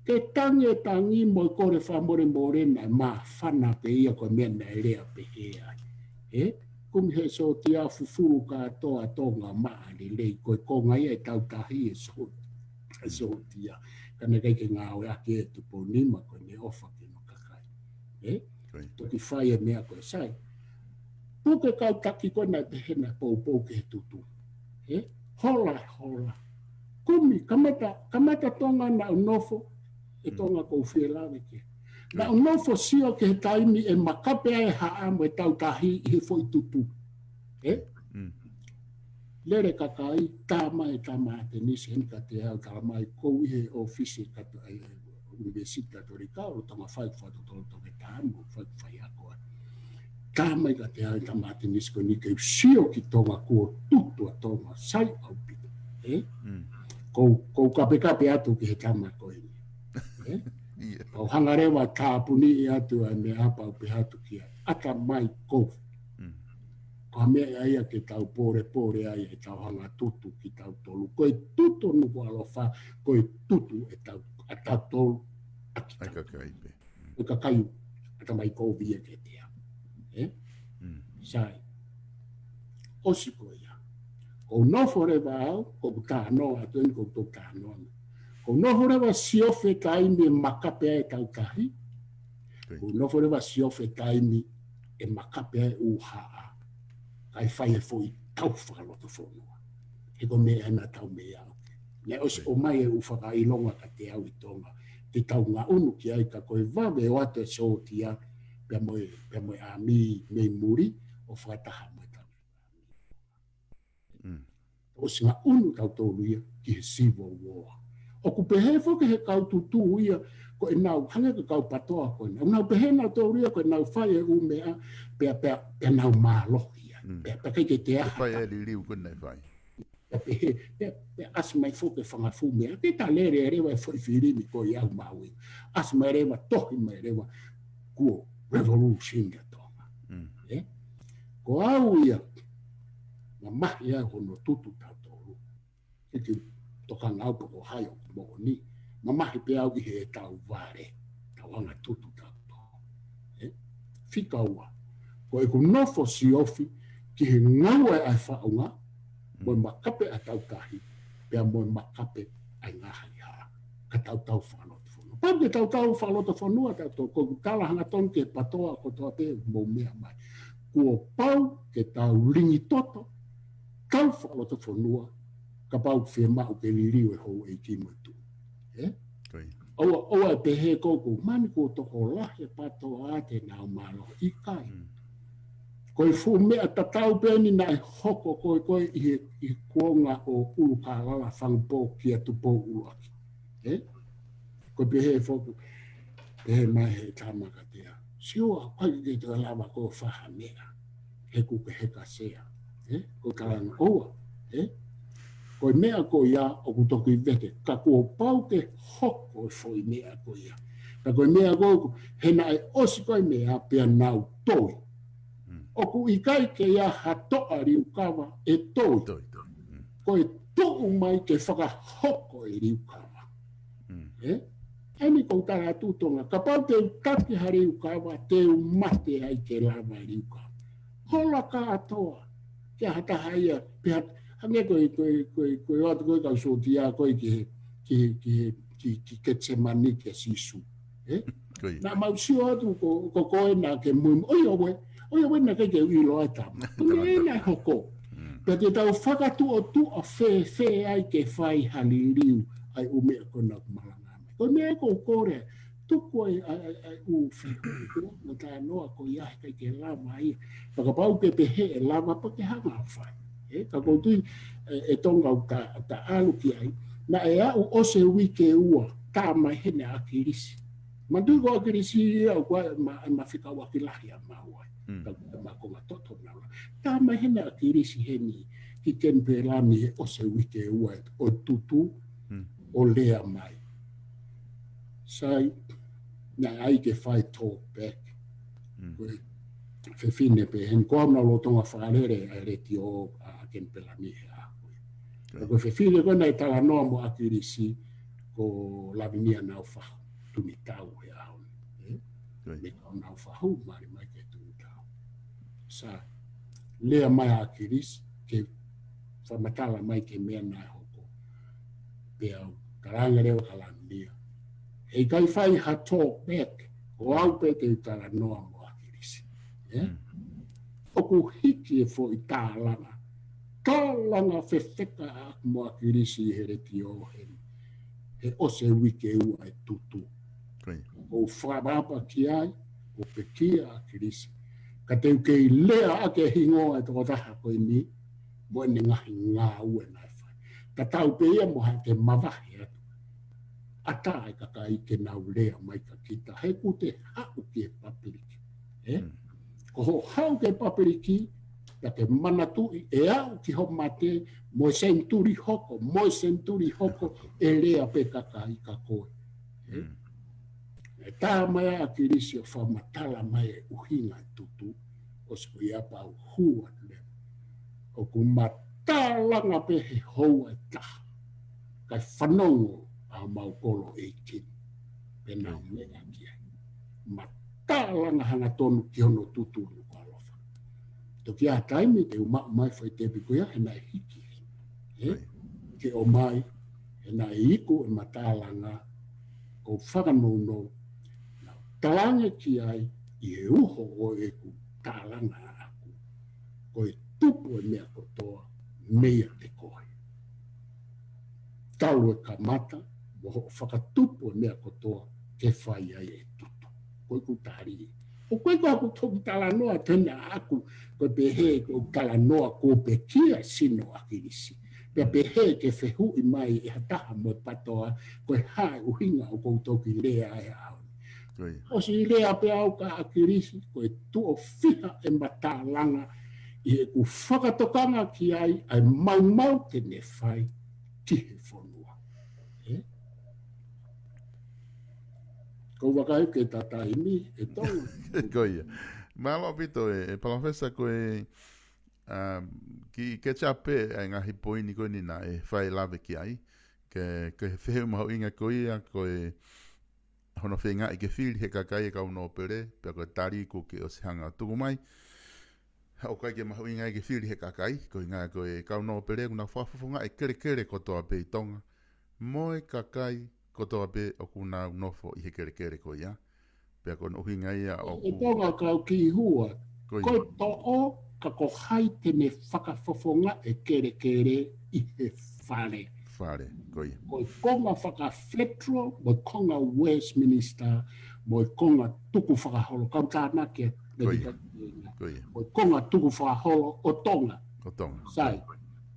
Ke tangi mo kore whamore morena ma whana pe ia ko mea na rea pehe ai. Kumi he so tia fufuru ka toa Tonga maa li lei koe konga ia e tautahi e so tia. Kana kai ke ngā oe ake e tupo nima koe ne ofa ke no kakai. Toki whai e mea koe sai. Puke kau taki koe nai pehena pou ke he tutu. Hola. Kumi, kamata Tonga na unofo, e Tonga kou whielawe ke. Na unofo sio ke he taimi e makape ai haa mo e tautahi i he foi tutu. Lere kakai, tāma e te nisi henka te au talamai kou i he ofisi kato ai universita torikau, tama whai whatoto toke tāmu, whai ako ai. Tāma i ka te au tamate nisi ko ni kei sio ki Tonga kua tutu a Tonga, sai au pito. Kou kape atu ki he tama koe ni. Au hangarewa tāpuni i atu ai me apa upe hatu ki ai. Ata mai kou. Ka mea aia ke tau pore aia e tau hanga tutu ki tau tolu. Koe tutu nuku alofa, koe tutu e tau tolu aki tau. Koe kakaiu, ata mai kou via ke te au. Sai. Osi koe ia. Kou nofo rewa au, kou tānoa, atu eni kou tō tānoa. Kou nofo rewa siofe taimi e makape ai tautahi. Kou nofo rewa siofe taimi e makape ai uhaa. Kai whai e fwoi tau whakaloto whanua. He ko mea ena tau mea au. Nei osi o mai e uwhaka ilonga ka te au i Tonga. Te tau ngā unu ki ai ka koe wawe o atu e sootia pia moe a mi muri o whakataha moe tau. Osi ngā unu tau tōru ia ki he Civil War. O ku pehe whoke he kau tutu ia ko e nau hange ka kau patoa koe. O nau pehe nau tōru ia ko e nau whai e umea pia nau mālohi. Pe ke te aha. Pai e liu kuna e whai. Pe asmai whoke whangafu mea. Te ta lere e rewa e whaifirimi ko i au maui. Asmai rewa tohi mai rewa kuo revolution ka Tonga. Ko au ia na mahi ai hono tutu tau tōru. Eki toka ngau poko hai o mo ni. Ma mahi pe au i he tau ware. Tau anga tutu tau tōru. Whika ua. Ko e ku nofo si ofi ki he ngaua ai whaunga, moe makape a tautahi, pia moe makape ai ngaahi haa, ka tautau whaloto whanua. Pau ke tautau whaloto whanua, ko tala hanga tonu ke patoa ko toa te mou mea mai. Kua pau ke tau ringi toto, tau whaloto whanua, ka pau fiema'u ke liriu e hou e ki moe tu. Oa e pehe koko, mani ko toko lahe patoa te nao malo Ikai. Koe fu mea tatau pēni nai hoko koe i kuonga o ulu kālala whangpō ki atu pō ulu aki. Koe pehe foku, pehe mai he tamaka tea. Siua, pai ke te lama ko whaha mea. He kuke heka sea. Koe kalanga oa. Koe mea ko ia o kutoku i vete. Ka kua pau ke hoko e fo i mea ko ia. Ka koe mea ko he nai osi koe mea pia nau toi. O ku Ikai ke ia hatoa riukawa e toi. koe to'u mai ke whakahoko e riukawa. Ani kou tala tūtonga, ka pau te taki ha riukawa, te mate ai ke lava riukawa. Hola ka atoa, ke hataha ia, pe hange koe atu koe kau sotia koe ki ketsemani ke sisu. Na mausio atu ko koe na ke muimu, oio na ke uilo ai tama. Tune na hoko. Pe te tau whakatu o tu a whē ai ke whai hali riu ai umea kona malangame. Ko mea ko kore, tuku ai whihu, na tā noa ko iahe kai ke lama ia. Whakapau ke pehe e lama pa ke hanga whai. Ka koutui e tonga au ta alu ki ai, na e au ose wike ua, tā mai hene a kirisi. Mandui ko a kirisi au kwa ma whika wakilahi a mauai. Ma ko matoto na ula. Tā mai hene a kirisi heni ki kenpe lami he ose wike ua o tutu o lea mai. Sai, na ai ke whai talk back. Whiwhine pe hen koa na lotonga whaarere a reti o a kenpe lami he a koe. Ko whiwhine koe nei tala noa mo a kirisi ko lavinia na uwhahu. Tumi tau he au. Me kau na uwhahu mari mai ke tumi tau. Sa, lea mai a kirisi ke whamatala mai ke mea nai hoko. Pe au, karanga reo ka lavinia. E kai whai ha talk back, o au pe te utara noa mo a kirisi. Oku hiki e fo i tālanga. Tālanga whewheka a mo a kirisi he reti o heni. He ose wike ua e tutu. O whamapa ki ai, o pekia a kirisi. Ka teu kei lea ake hingoa e toko taha koe ni, mo ene ngahi ngā ue nai whai. Ka tau pe ia mo ha te mawahi atu. Ata ai kaka i ke nau lea mai ka kita. He ku te hau ki e papiriki. Ko ho hau ke papiriki, ka te manatu e au ki ho mate, mo senturi hoko, e lea pe kaka i ka koe. E tā mai a kirisi o whamatala mai e uhinga tutu, o siku i apa au hua le. O ku matalanga pe he hou e taha. Kai whanongo a mau kolo e kin. Pe nau mea ki ai. Matalanga hanga tonu ki hono tutu no ko alofa. Toki a taimi te umau mai whai te piko ia, he nai hiki. Ke omai, he nai iku e matalanga, o whakanounou, talange ki ai, i e uho o e ku tālanga aku. Ko e tupu e mea kotoa, mea te koe. Tau e kamata, mo whakatupu e mea kotoa, ke whai ai e tutu. Koe ku tāri. O koe ko aku toki talanoa tena aku, koe pehe ko talanoa ko pe kia sino a kirisi. Pea pehe ke whehu i mai e hataha mo patoa, koe hae uhinga o kou toki lea e au. O si lea pe au ka a kirisi, koe tuo whiha e matālanga, i e ku whakatokanga ki ai, ai mau tene whai, ki he whanua. Ko wakai ke tatai mi, e tonga. Koia. Malo pito e Palofesa koe ki ke chape e ngahi poini koe ni na e whai lave ki ai. Ke wheheu maho inga koia koe hono whenga i ke fili he kakai e kau no pere, pia koe tali ko ke o se hanga tuku mai. O kai ke maho inga i ke fili he kakai, koe ngā koe kau no pere, kuna whafafunga e kere kotoa pe i Tonga. Moe kakai kotoa pe o kuna unofo i he kere koe ia. Pea koe no hinga ia o ku... E tonga kau ki hua, koe to'o ka ko hai tene whakafofonga e kere i he whare. Whare, koe. Koe konga whakawhetro, mo konga Westminster, mo konga tuku whakaholo, kau tāna ke... Koe. Mo konga tuku whakaholo o Tonga. O Tonga. Sai,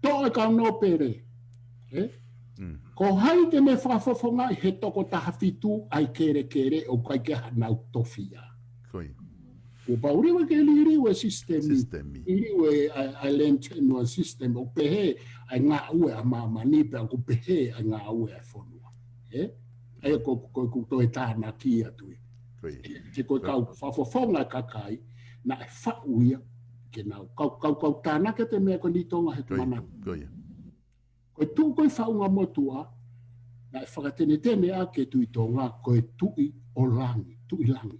to'o e kau no pere. Ko hai te me whakafofonga he toko taha fitu ai kere o kai ke hanau tofia. Koi. O pauriwa ke liriwe sisitemi. Sisitemi. Liriwe ai lentenua system o pehe ai ngā ue a mamani pe ko pehe ai ngā ue a whanua. Ai ko toi tāna ki atui. Koi. Te koe kau whafofonga kakai na e whauia ke nau. Kau tāna ke te mea ko ni Tonga he te mana. Koi. Koe tu koe whaunga motua, na e whakatene tene a ke tui Tonga, koe tui o langi, tui langi.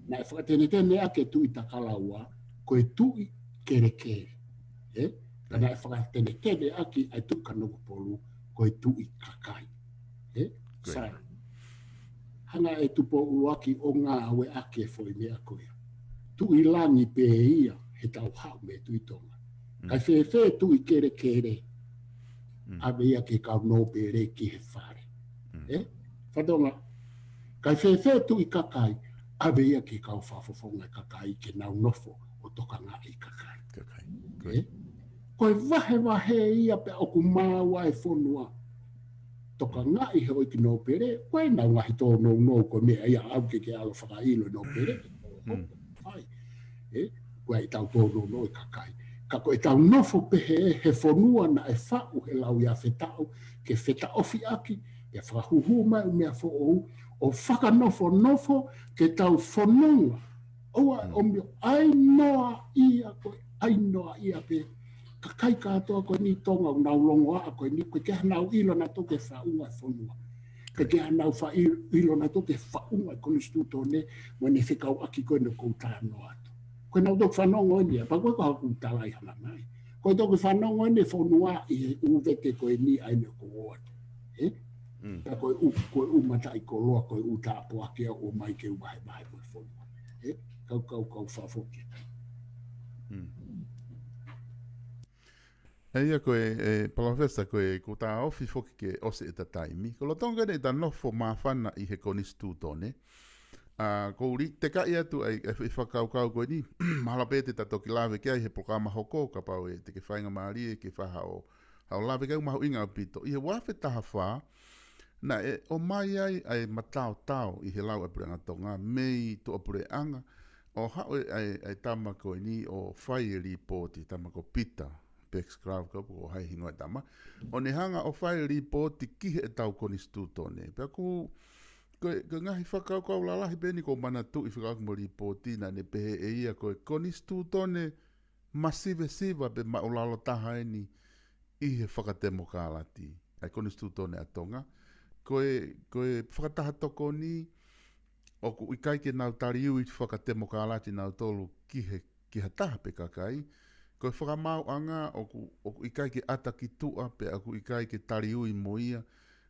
Na e whakatene tene a ke tui takalaua, koe tui kere kere. Na e whakatene tene a ki ai tu kanoku polu, koe tui kakai. Sai. Hanga e tupo uaki o ngā awe ake foi mea koea. Tui langi pe ia, he tau hau me tui Tonga. Kai whewhe tui kere kere, ave ia ke kau no pere ki he whare. Whatonga, kai whewhe tui kakai, ave ia ke kau whafofonga kakai ke nau nofo o toka ngā i kakai. Koe wahe ia pe oku māua e whonua, toka ngā i hoi ki no pere, koe nau ngahi tō no ko mea ia au ke alo whakailo no pere. Koe i tau tō no i kakai. Ka koe tau nofo pehe he whonua na e whau he lau ia whetau, ke wheta ofi aki, ke whakahuhu mai mea who'ou, o whakanofo ke tau whanonga. Oa o mio ainoa ia koe, ainoa ia pe, ka kai katoa koe ni Tonga nau longo a koe ni koe keha nau ilo na toke whaunga e whanua. Ke keha nau ilo na toke whaunga e konstituto ne, mo ne whikau aki koe no koutaa no atu. Koe nau toke whanongo ni, pa koe koe haku talai hana mai. Koe toke whanongo ni whanua i uveke koe ni aine ko oatu. Ka koe umata i ko loa koe utapo aki o mai ke uwahe mai koe whanua. Kau whafokia. Eia koe Palofesa koe ko tā ofi foki ke ose e ta taimi. Ko lo tonga ne ta nofo mawhana i he konstituto ne. Ko uri te kai atu ai whakaukau koe ni. Mahala pēte ta toki lawe kia i he programa hoko ka pau e te ke whainga maari e ke whaha o hau lawe kau mahu inga pito. I he wafe taha wha na e omai ai matao tau i he lau e pure ngatonga mei to apure anga. O hao ai tama koe ni o whai e ripoti tama ko pita. Pex Crowd ka o hai hingo e tama. O ne hanga o whai ripoti kihe e tau konstituto ne. Pea ku ngahi whakaukau lalahi peni ko mana tu i whakaukau mo ripoti na ne pehe e ia koe konstituto ne masive siva pe maulalo taha eni i he whakatemokalati. Ai konstituto ne atonga. Koe whakataha toko ni o ku Ikai ke nau tariu i whakatemokalati nau tolu kihe taha pe kakai. Koe whakamau anga o ku Ikai ke ata ki tua pe aku Ikai ke tariu i moia.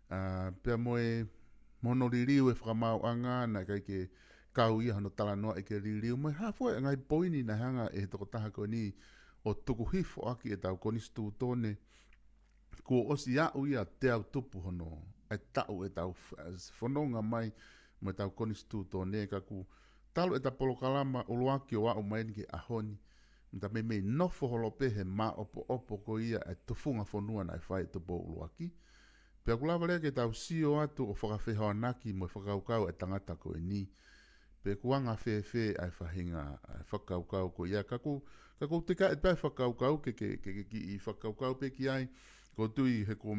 Pea moe mono ririu e whakamau anga na kai ke kau ia hano tala noa e ke ririu. Moe hafua e ngai poini na hanga e he toko taha koe ni o tuku hifo aki e tau konstitutone. Kua osi au ia te au tupu hono e tau e tau whanonga mai mo e tau konstitutone ka ku talo e ta polokalama uluaki o au mai ni ke ahoni. Nta me nofo holopehe ma opo ko ia e Tufunga Fonua na e whai tupo uluaki. Pea kulawa lea ke tau sio atu o whakawhehoa naki mo e whakaukau e tangata ko e ni. Pea kuanga whewhe ai whahinga whakaukau ko ia. Kaku tika e pai whakaukau ke i whakaukau pe ki ai. Ko tui he ko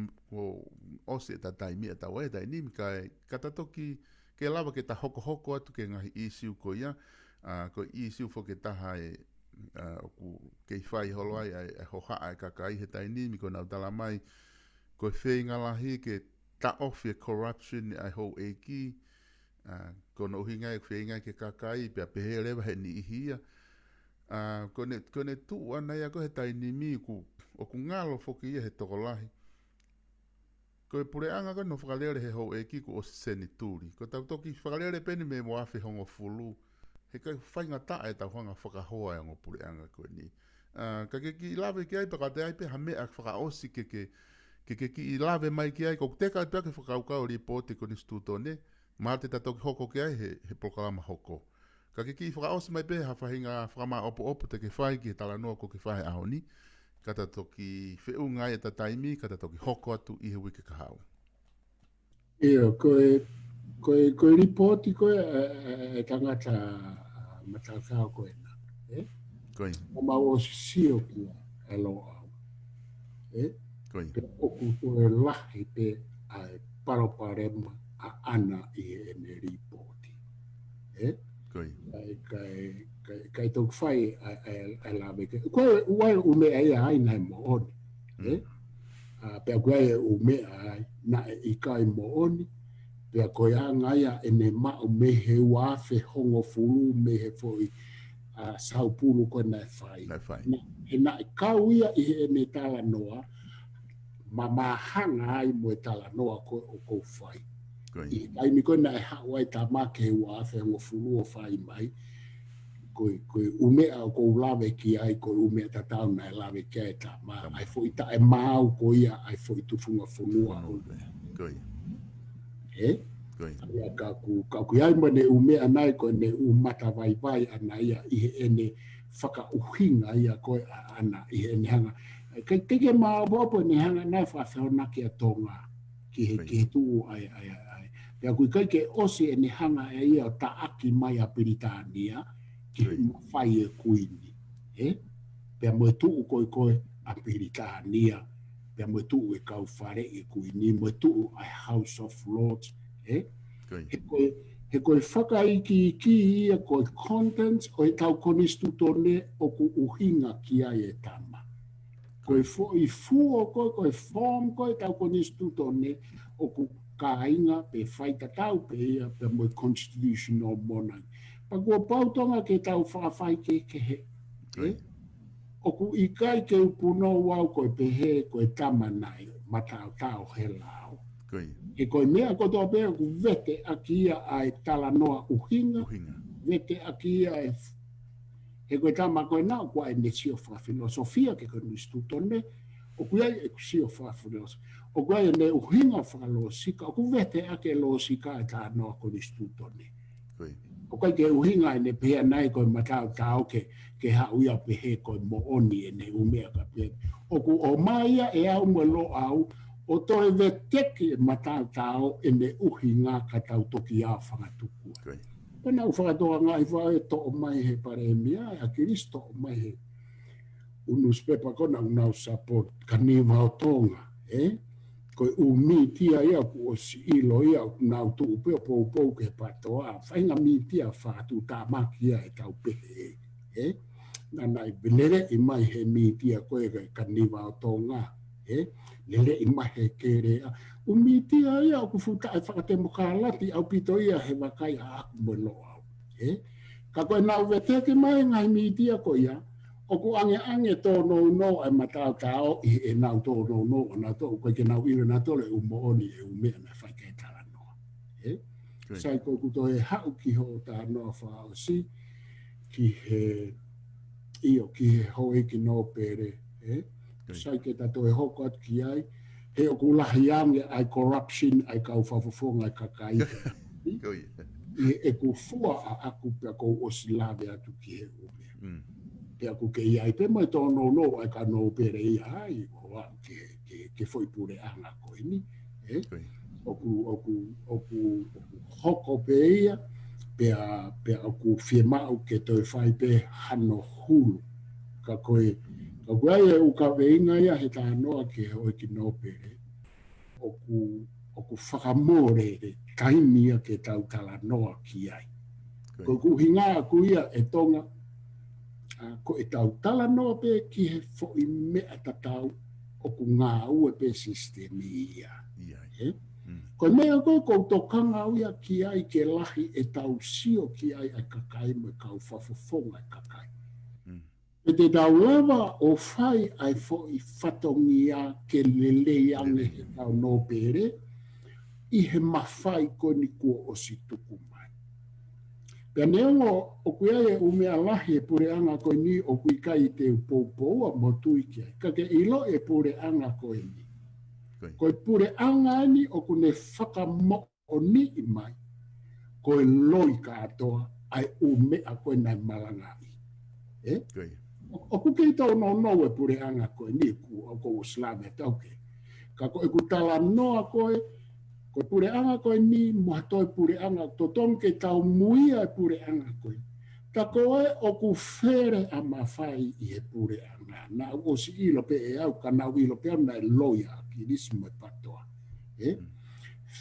ose e ta taimi e tau e ta inimi kai katatoki ke lawa ke ta hoko atu ke ngahi isiu ko ia. Ko isiu fo ke taha e kei whai holo ai e hoha ai kakai he tainimi ko nau tala mai ko e whenga lahi ke ta ofi e corruption ai hou e ki ko no hinga e whenga ke kakai pia pehe rewa he ni ihia ko ne tu ana ia ko he tainimi o ku ngalo foki ia he toko lahi ko e pure anga ko no whakalere he hou e ki ko o senituri ko tau toki whakalere peni me moafe hongo fulu he kai whainga taa e tau hanga fakahoa e ngopure anga koe ni. Ka ke ki lawe ki ai pa ka te ai pe ha mea whakaosi ke ki i lawe mai ki ai ko teka ai pia ke whakaukau ripoti ko nistuto ne maa te tatoki hoko ki ai he prokalama hoko. Ka ke ki i whakaosi mai pe ha whahinga whakama opo te ke whai ki he tala noa ko ke whai ahoni. Ka tatoki whiunga e ta taimi, ka tatoki hoko atu i he wike ka hau. Ia, koe ripoti koe e tangata matakao koe na. Koe. O mau o Siosiua e lo au. Koe. Pe oku koe lahi pe a paroparema a ana i e ne ripoti. Koe. Kai tau whai a lawe ke. Koe uai ume ai ai nai mo oni. Pea koe o mea na Ikai mo oni. Pea koe angaia e ne mao me he wafe hongo fulu me he foi saupulu koe na whai. He na e kau ia i he ne tala noa, ma mahanga ai mo e tala noa koe o kou whai. I kai mi koe na e hawai ta make he wafe hongo fulu o whai mai, koe umea o kou lawe ki ai, koe umea ta tau na e lawe kia e ta maa. Ai fo i ta e mau koia, ai fo i Tufunga Fonua. Ka ku ai mane umea nai koe ne umata vai vai ana ia i he ene whakauhinga ia koe ana i he ene hanga. Keke maa bopo ne hanga nai whawhona ki a Tonga ki he tuu ai. Pea kui kai ke osi ene hanga e ia o taaki mai a Pilitania ki he mawhai e kuini. Pea moe tuu koe a Pilitania. Pea moe tuu e kau whare e kuini. Moe tuu a House of Lords. He koe whakaiki ki ia koe contents o he tau konistutone o ku uhinga ki ai e tama. Koe i fuo koe form koe tau konistutone o ku kāinga pe whaita tau pe ia pe moe constitutional monarch. Pa kua pautonga ke tau whawhai ke he. O ku Ikai ke upuno wau koe pe he koe tama nai matau he lao. E koe mea kotoa pēr ku vete aki ia ai tala noa uhinga, vete aki ia e koe tama koe nao kua e ne sio wha filosofia ke koe nistutone, o kuia e sio wha filosofia, o kuia e ne uhinga wha lo sika, o ku vete ake lo sika e tā noa koe nistutone. O kai ke uhinga e ne pēr nai koe matau tau ke hauia pehe koe mo oni e ne umea ka pēr. O ku omai e au mo lo au, o toe veteke matau tau e ne uhinga ka tau toki a whangatukua. Pena u whakatoa ngai whae to omai he pare mea, a Kiristo omai he unuspepa kona unau support kaniwa o Tonga. Koe umi tia ia ku o si ilo ia unau tu upeo pou ke patoa. Whainga mi tia whatu tā makia e tau pehe. Nanai benere i mai he mi tia koe kaniwa o Tonga. Lele i mahe kere a. Umitia ia ku futa e whakatemo kālati au pito ia he wakai a aku mono au. Ka koe nau veteke mai ngai mitia ko ia, o ku ange tōno no ai matau tau i e nau tōno no o nau tō, koe ke nau ira nau tōle umo oni e umea na whaike tala noa. Sai koe kuto he hau ki ho tā noa whao si, ki he hoe ki no pere, sai ke tato e hoko atu ki ai, he o kulahi ange ai corruption, ai kau whawhawhonga ai kakai. E ku fua a aku pia kou o silave atu ki he umea. Pia ku ke iai pe mai tono no ai ka no pere ia ai, o a ke foi pure anga koe ni. Oku hoko pe ia, pia oku fiema'u ke toi whai pe hano hulu. Ka koe ai e u kaveinga ia he tā noa ke hoi ki no pere. Oku whakamore re kaimia ke tau tala noa ki ai. Ko ku hinga aku ia e Tonga, ko e tau tala noa pe ki he foi mea tatau oku ngā ue pe sisitemi ia. Ko mea koe kou tokanga au ia ki ai ke lahi e tau sio ki ai ai kakai me kau whafofonga ai kakai. E te tau lava o whai ai foi whatongia ke lele ange he tau no pere, i he mawhai ko ni kua o si tuku mai. Pea neongo o kuia e umea lahi e pure anga koe ni o kui kai te upopoua mo tui ki ai. Ka ke ilo e pure anga koe ni. Koe pure anga ni o kune whakamo o ni i mai. Koe loi katoa ai umea koe nai malangai. O ku kei tau no e pure anga koe ni ku o kou slame tauke. Ka koe ku tala noa koe, koe pure anga koe ni mua toi pure anga, to tom ke tau muia e pure anga koe. Ka koe o ku fere a mawhai i e pure anga. Na o si ilo pe e au, ka nau ilo pe au na e loia ki nismo e patoa.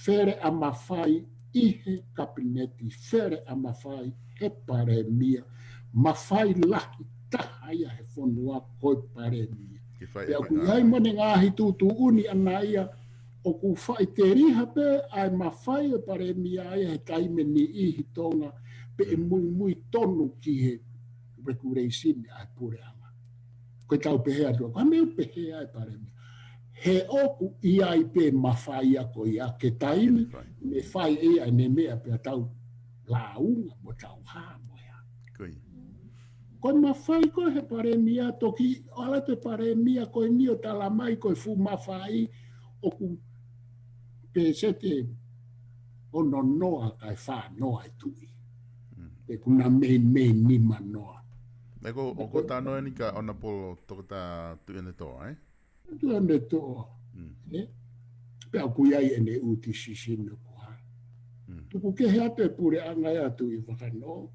Fere a mawhai i he kabineti, fere a mawhai he pare mia, mawhai lahi taha ia he whanua koe pare mia. Pea ku iai mone ngāhi tūtū uni ana ia o ku whai te riha pe ai mawhai e pare mia ai he taime ni ihi Tonga pe e mui tonu ki he recuration ai pureanga. Koe tau pehea tua, ka meu pehea e pare mia. He oku ia i pe mawhai a ko ia ke taimi me whai ia ne mea pe tau launga mo tau haa mo ia. Koe mawhai koe he pare mia toki ala te pare mia koe nio tala mai koe fu mawhai o ku pe sete ono noa kai wha noa i tui. Pe kuna me nima noa. Eko o ko tā noe ni ka ona polo toko tā tuene toa, Tuene toa. Pea kuiai ene uti sisino kua. Tuku ke hea te pure anga ea tui whakanoa.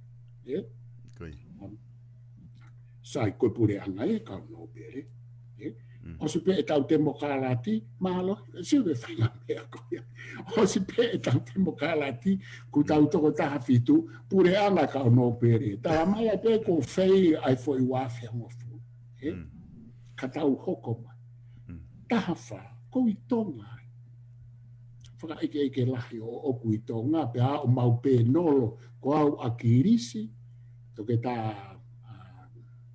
Sai koe pure anga e ka no pere. O si pe e tau te mokalati, mahalo, siwe whainga mea koia. O si pe e tau te mokalati, ku tau toko taha fitu, pure anga ka no pere. Taha mai a pe ko whei ai fo i wawhia ngofu. Ka tau hoko mai. Taha wha, ko i Tonga. Whaka eke lahi o oku i Tonga, pe a o mau pe nolo, ko au akirisi, toke tā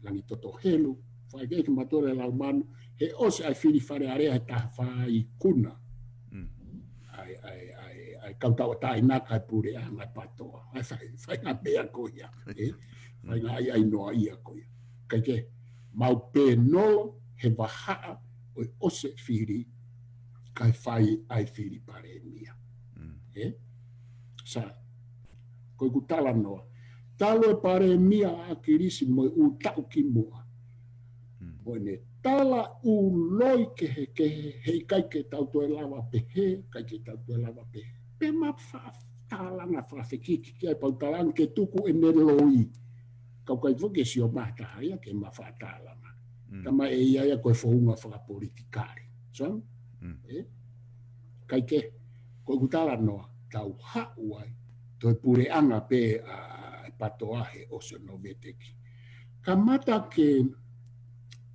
langi toto helu, whaike eke matore lau manu, he ose ai fili Falealea he taha whai kuna. Ai kautau ta inaka e pure anga patoa. Ai whainga mea koia. Whainga ai noa ia koia. Kaike, mau pe nolo he wahaa o ose fili kai whai ai fili pare mia. Sa, koe ku tala noa. Talo e pare mia a kirisi mo u tau ki mua. Mo ne tala u loi ke he kai ke tau to e lawa pehe, kai ke tau to e lawa pehe. Pe ma talanga whawhekiki ki ai pautalanga ke tuku e ne loi. Kau kai whoke si o mahtahaia ke ma whatalanga. Tama e iaia koe whaunga fakapolitikale. So, kai ke, koe kutala noa, tau hau ai, toi pure anga pe patoahe o se no veteki. Ka mata ke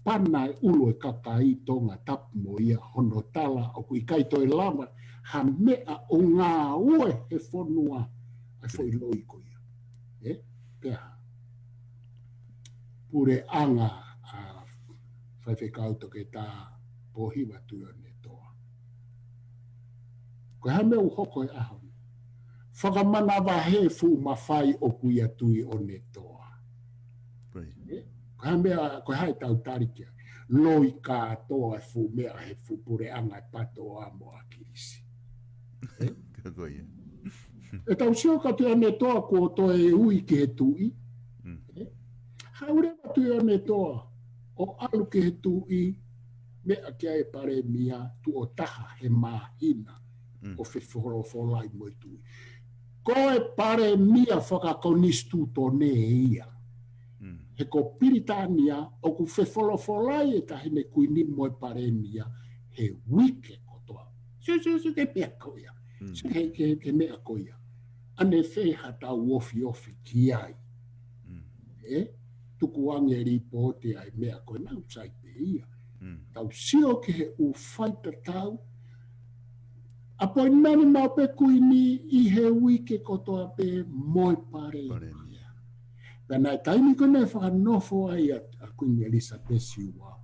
pana ulu e kakai Tonga tapu mo ia hono tala o ku Ikai toi lama ha mea o ngā ue he fonua ai foi loi ko ia. Pea. Pure anga whaiwhekau toke tā pohiwa tuio ne toa. Ko ha mea u hoko e ahon. Whakamana wahe fu mawhai o kuia tui o ne toa. Ko ha mea, ko hai tau tarikia. Loi kātoa fu mea he fu pure anga patoa mo a kirisi. E tau sio ka tui o ne toa ko to e ui ki he tui. Haurewa tui o ne toa. O alu ki he tui. Mea kia e pare mia tu o taha he mahina. O whewhorofolai mo i tui. Ko e pare mia whakakonistu to ne ia. He ko Pilitania o ku whewholofolai e tahine kuini mo e pare mia he wike kotoa. Sio ke mea koia. Sio ke mea koia. Ane wheha tau ofi ki ai. Tuku ange ripote ai mea koe nau sai pe ia. Tau sio ke he u whaita tau. Apo i nani mau pe kuini i he wike kotoa pe moi pare mia. Pena e taimi kone whakanofo ai a Queen Elizabeth Iwa.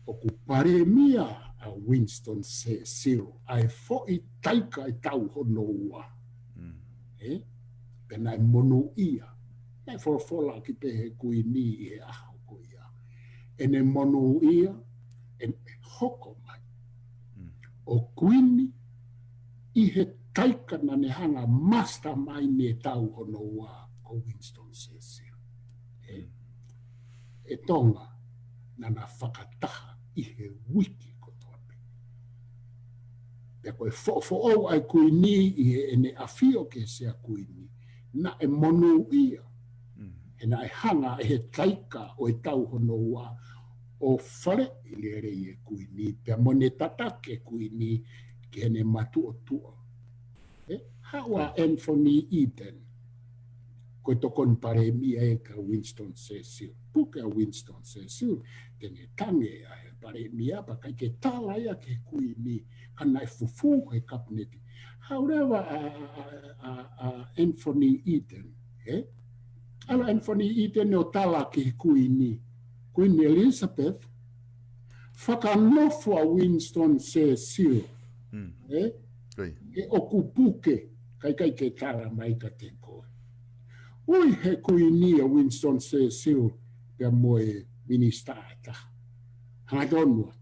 O ku pare mia a Winston Cecil. Ai fo i taika i tau hono ua. Pena e mono ia. E fola ki pe he kuini i he aho ko ia. Ene mono ia. En hoko mai. O kuini i he taika na ne hanga master mai ne tau hono ua. O Winston Cecil. E Tonga nana whakataha i he wiki kotoa pe. Pea koe fo ai kuini i he ene awhio ke sea kuini. Na e monu ia. E na e hanga e he taika o e tau hono ua o whare i lere i e kuini. Pea mone tatake kuini ke ene matu o tua. Hawa Anthony Eden. Koe tokon pare mia e ka Winston Cecil. Puke a Winston Cecil. tenge tange ai pare mia pa kai ke tala ia ke kui ni kana fufu he kapneti. However, Anthony Eden, ala Anthony Eden o tala ke kui ni Queen Elizabeth whakanofo a Winston Churchill, e okupuke kai ke tala mai ka te koe. Ui he kui ni a Winston Churchill pe moe minister ata. Hangadonua.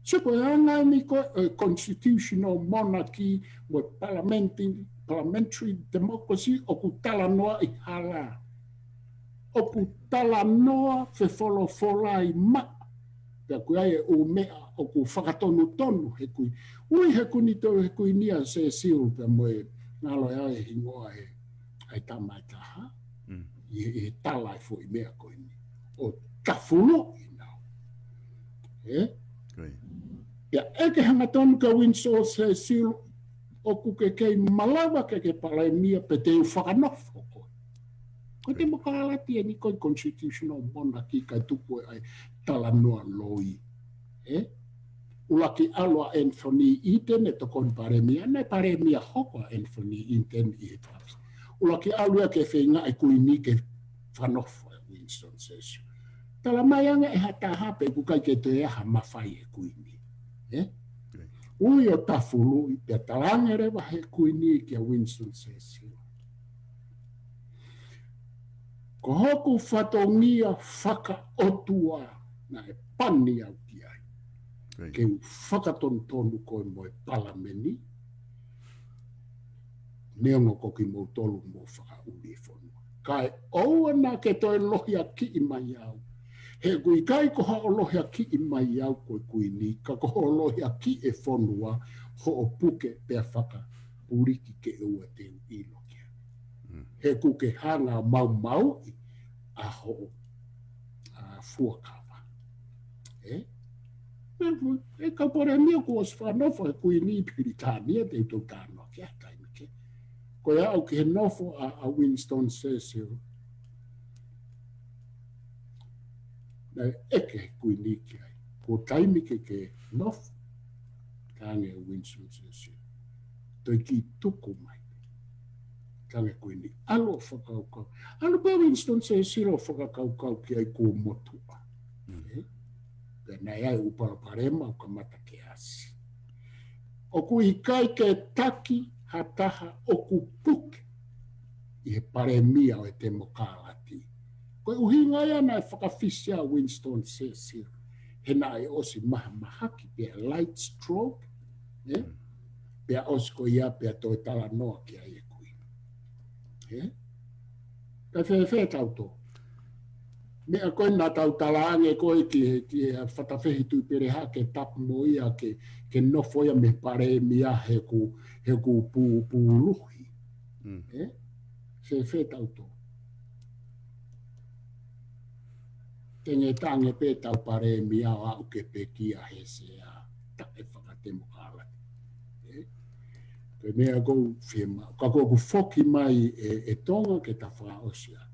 Siko anga ni ko constitutional monarchy mo parliamentary democracy oku tala noa I hala. Oku tala noa fe fola I ma. Pea kuai e o mea oku whakatonu tonu he kui. Ui he kuni to he kui nia se siu pe moe ngalo ia e hingoa ai tamaitaha. I tala I fo I mea koe ni. O tafulo I nao. Ia eke hanga tonu ka Winston Churchill oku ke malawa ke palemia pe te whakanofo koe. Ko te mokalati e ni koe constitutional monarchy kai tupu ai tala noa loi. Ulaki aloa Anthony Eden e tokon paremia, ne paremia hoko Anthony Eden I paps. Ulaki alua ke whenga e kui ni ke whanofo e Winston Churchill. Tala mai anga e hata hape kukai ke te aha mawhai e kui ni. Ui o tafulu I pe talangere wa he kui ni ki a Winston Churchill. Ko hoku whatongia whakaotua na e pani au ki ai. Ke whakatontonu koe mo e palameni. Neongo koki mo tolu mo whakauli whanua. Kai oua na ke toi lohia ki I mai au. He kui kai ko hao lohia ki I mai au koe kui ni. Ka ko hao lohia ki e whanua ho o puke pea whaka puriki ke ua te ilo kia. He kuke hanga mau a ho a fuakawa. E ka pore mia ko os whanofo e kui ni Pilitania te uto tāno kia taimike. Ko ia au ke nofo a Winston Churchill. Na eke kui ni kia. Ko taimike ke nofo tange Winston Churchill. Toi ki tuku mai. Tange kui ni alo whakaukau. Alo pa Winston Churchill o whakaukau ki ai ko motua. Na ia upara parema o kamata ke asi. O ku Ikai ke taki hataha o ku puke I he paremia o e te mokalati. Ko uhinga ia na e whakawhisia Winston Churchill. He na e osi mahaki pia light stroke. Pia osi ko ia pia toi tala noa ki ai e kui. Ka whewhe tauto. Mea koe nā tautalaange koe ki whatawhehi tui pere ha ke tapu mo ia ke nofo ia me pare mia he ku pū luhi. Se tauto. Tenge tange pe tau pare mia o au ke pe kia he se a tae whakatemo kāla. Koe mea kou fiema'u. Ka kou ku whoki mai e Tonga ke ta whaosia.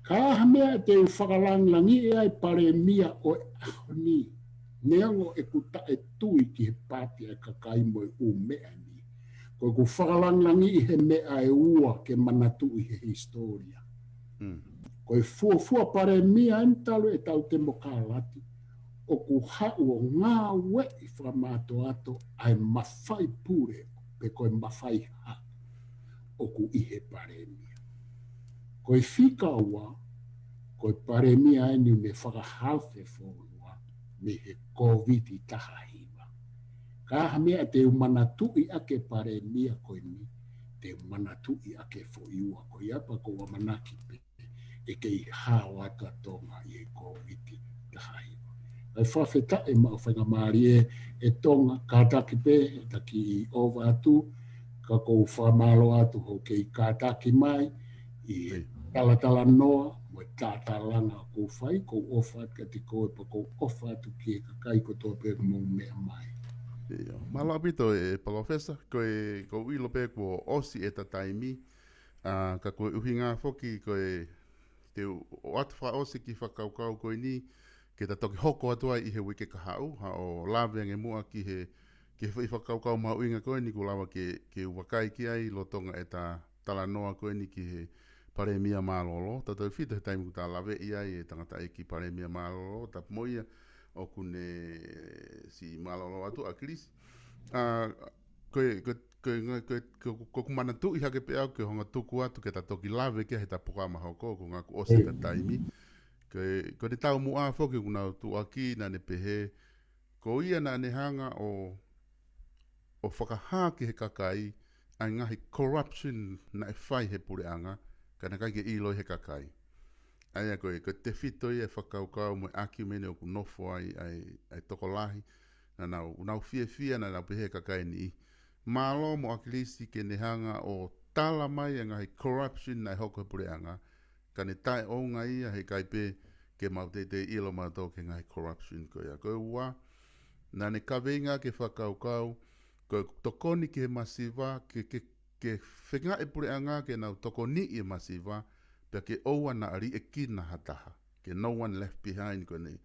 Ka mea te whakalanglangi e ai pare mia o e ahoni. Neango e kuta e tui ki he pāti e kakai mo e u mea ni. Ko ku whakalanglangi I he mea e ua ke manatu I he historia. Ko e fua pare mia entalo e tau te mokalati. O ku hau o ngā we I whamato ato ai mawhai pure pe koe mawhai ha. O ku I he pare mia. Koe whika ua, koe paremia eni me whakahawhe whonua me he COVID I taha hiwa. Ka hamea te umanatui ake paremia koe ni, te umanatui ake whoiua koe apa ko wamanaki pe e kei hawa ata Tonga I he COVID taha hiwa. Ai whawheta e mau whangamari e Tonga, ka taki pe, e taki I ova atu, ka kou whamalo atu ho kei ka taki mai, I tala noa, mo tātalanga ko whai, ko ofa ka te koe pa ko ofa atu ki e kakai ko tō pēku mō mea mai. Malo pito e Palofesa, ko ilo pēku o osi e tataimi, ka koe uhinga foki koe te o atu wha osi ki whakaukau koe ni, ke ta toki hoko atua i he wike ka hau, ha o lawe nge mua ki he whakaukau mau inga koe ni kulawa ke wakai ki ai lo Tonga e ta tala noa koe ni ki he paremia malolo. Ta tau whita he taimu ku ta lawe i ai e tangata e ki paremia malolo, ta moia o kune si malolo atu a krisi. Ko kumana tu i hake pe au ke honga tuku atu ke ta toki lawe ke he ta pokama hoko ko ngaku ose ta taimi. Ko te tau mua whoki kuna tu aki na ne pehe koia na ne hanga o whakahaa ki he kakai ai ngahi corruption na e whai he pureanga kana kai ke ilo he kakai. Aia koe te whito i e whakaukau mo aki mene o ku nofo ai tokolahi na nau fia na nau pehe kakai ni i. Malo mo akilisi ke ne hanga o tala mai ngahi corruption na e hoko he pureanga ka ne tae o ngai ia he kai pe ke mau te ilo mātou ke ngai corruption koia. Koe ua, na ne kaveinga ke whakaukau, koe tokoni ke masiva, ke whenga e pureanga ke nau tokoni i masiva, pia ke oua na ari e kina hataha, ke no one left behind koe ne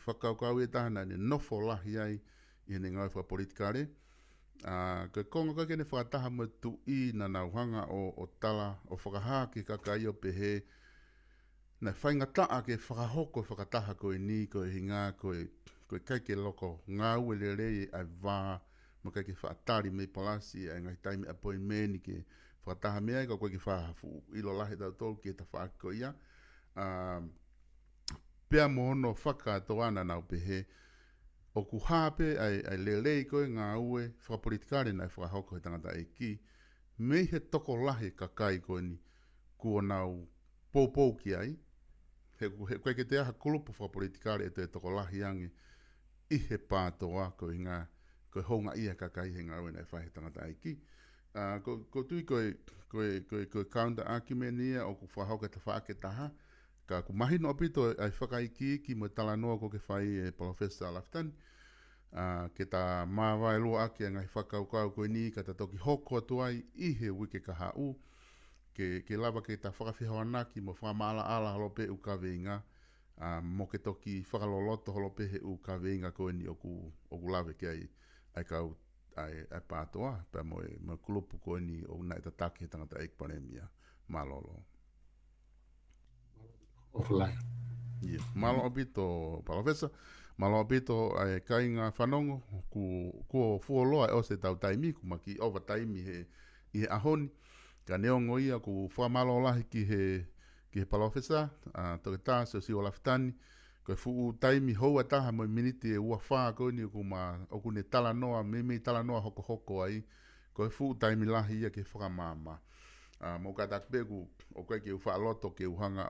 whakaukau e taha na ne nofo lahi ai i ne ngai fakapolitikale. Koe konga koe ke ne whakataha mo tu i na nauhanga o tala, o whakahaa ke kakai o pehe, na whainga taa ke whakahoko whakataha koe ni, koe hinga, koe kai ke loko ngā ue le rei ai wā, ma kai ke whaatari me palasi, ai ngai taimi apoi meni ke whakataha mea, koe ke whahafu ilo lahi tau tolu ke ta whaako ia. Pea mohono whakatoa ana nau pehe, o ku hape ai le rei koe ngā ue, whakapolitikare nai whakahoko he tangata e ki, me he toko lahi kakai koe ni, kua nau pōpō ki ai, koe ke te aha kulupu whakapolitikare e te toko lahi ange i he pātoa koe ngā koe honga ia kakai he ngā wena e whahe tangata aiki. Ko tui koe counter argument ia o ku whahoka te whaake taha ka ku mahino apito ai whakaiki ki mo tala noa ko ke whai e Palofesa Lafitani ke ta mawai lua aki a ngai whakaukau koe ni ka ta toki hoko atuai i he wike ka hau ke lava ke ta whakawhihoanaki mo whamaala ala halope u kaveinga mo ke toki whakaloloto holope he u kaveinga koe ni o ku lave ke ai kau ai pātoa pa mo kulupu koe ni o nai ta take he tangata eik panemia malolo. Oflaia. Malo opito Palofesa, malo opito ai kai ngā whanongo ku fuoloa e o se tau taimi ku maki over taimi i he ahoni. Ka neongo ia ku whamalo lahi ki he Palofesa, toke tā Siosiua Lafitani, koe fuu taimi houa taha mo miniti e ua whaa koe ni o ku ne tala noa, me tala noa hoko ai, koe fuu taimi lahi ia ke fakamaama. Mo ka takpeku o koe ke uwha loto ke uhanga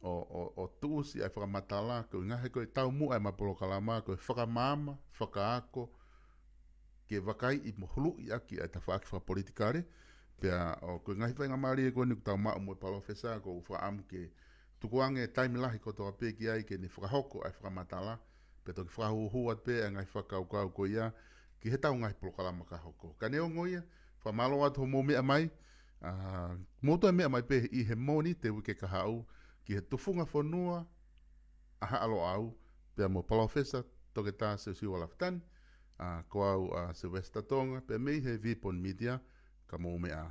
o tuusi ai whakamatala, koe ngahe koe tau mua e mapolo kalama, koe fakamaama, fakaako, ke wakai i mohulu i aki ai ta whaaki fakapolitikale, pea o koe ngahi whainga maari e koe ni kutau maa umo e Palofesa ko whaamu ke tukuange taimi lahi koto a peki ai ke ni whakahoko ai whakamatala, pe toki whakahuhua pe a ngai whakaukau ko ia, ki he tau ngai polokalama ka hoko. Ka neo ngoia, whamalo atu mo mea mai, moto e mea mai pe i he moni te wike ka hau, ki he Tufunga Fonua, aha alo au, pea mo Palofesa, toke tā Siosiua Lafitani, ko au Silvester Tonga, pea mei he Vipon Media, ka mo mea.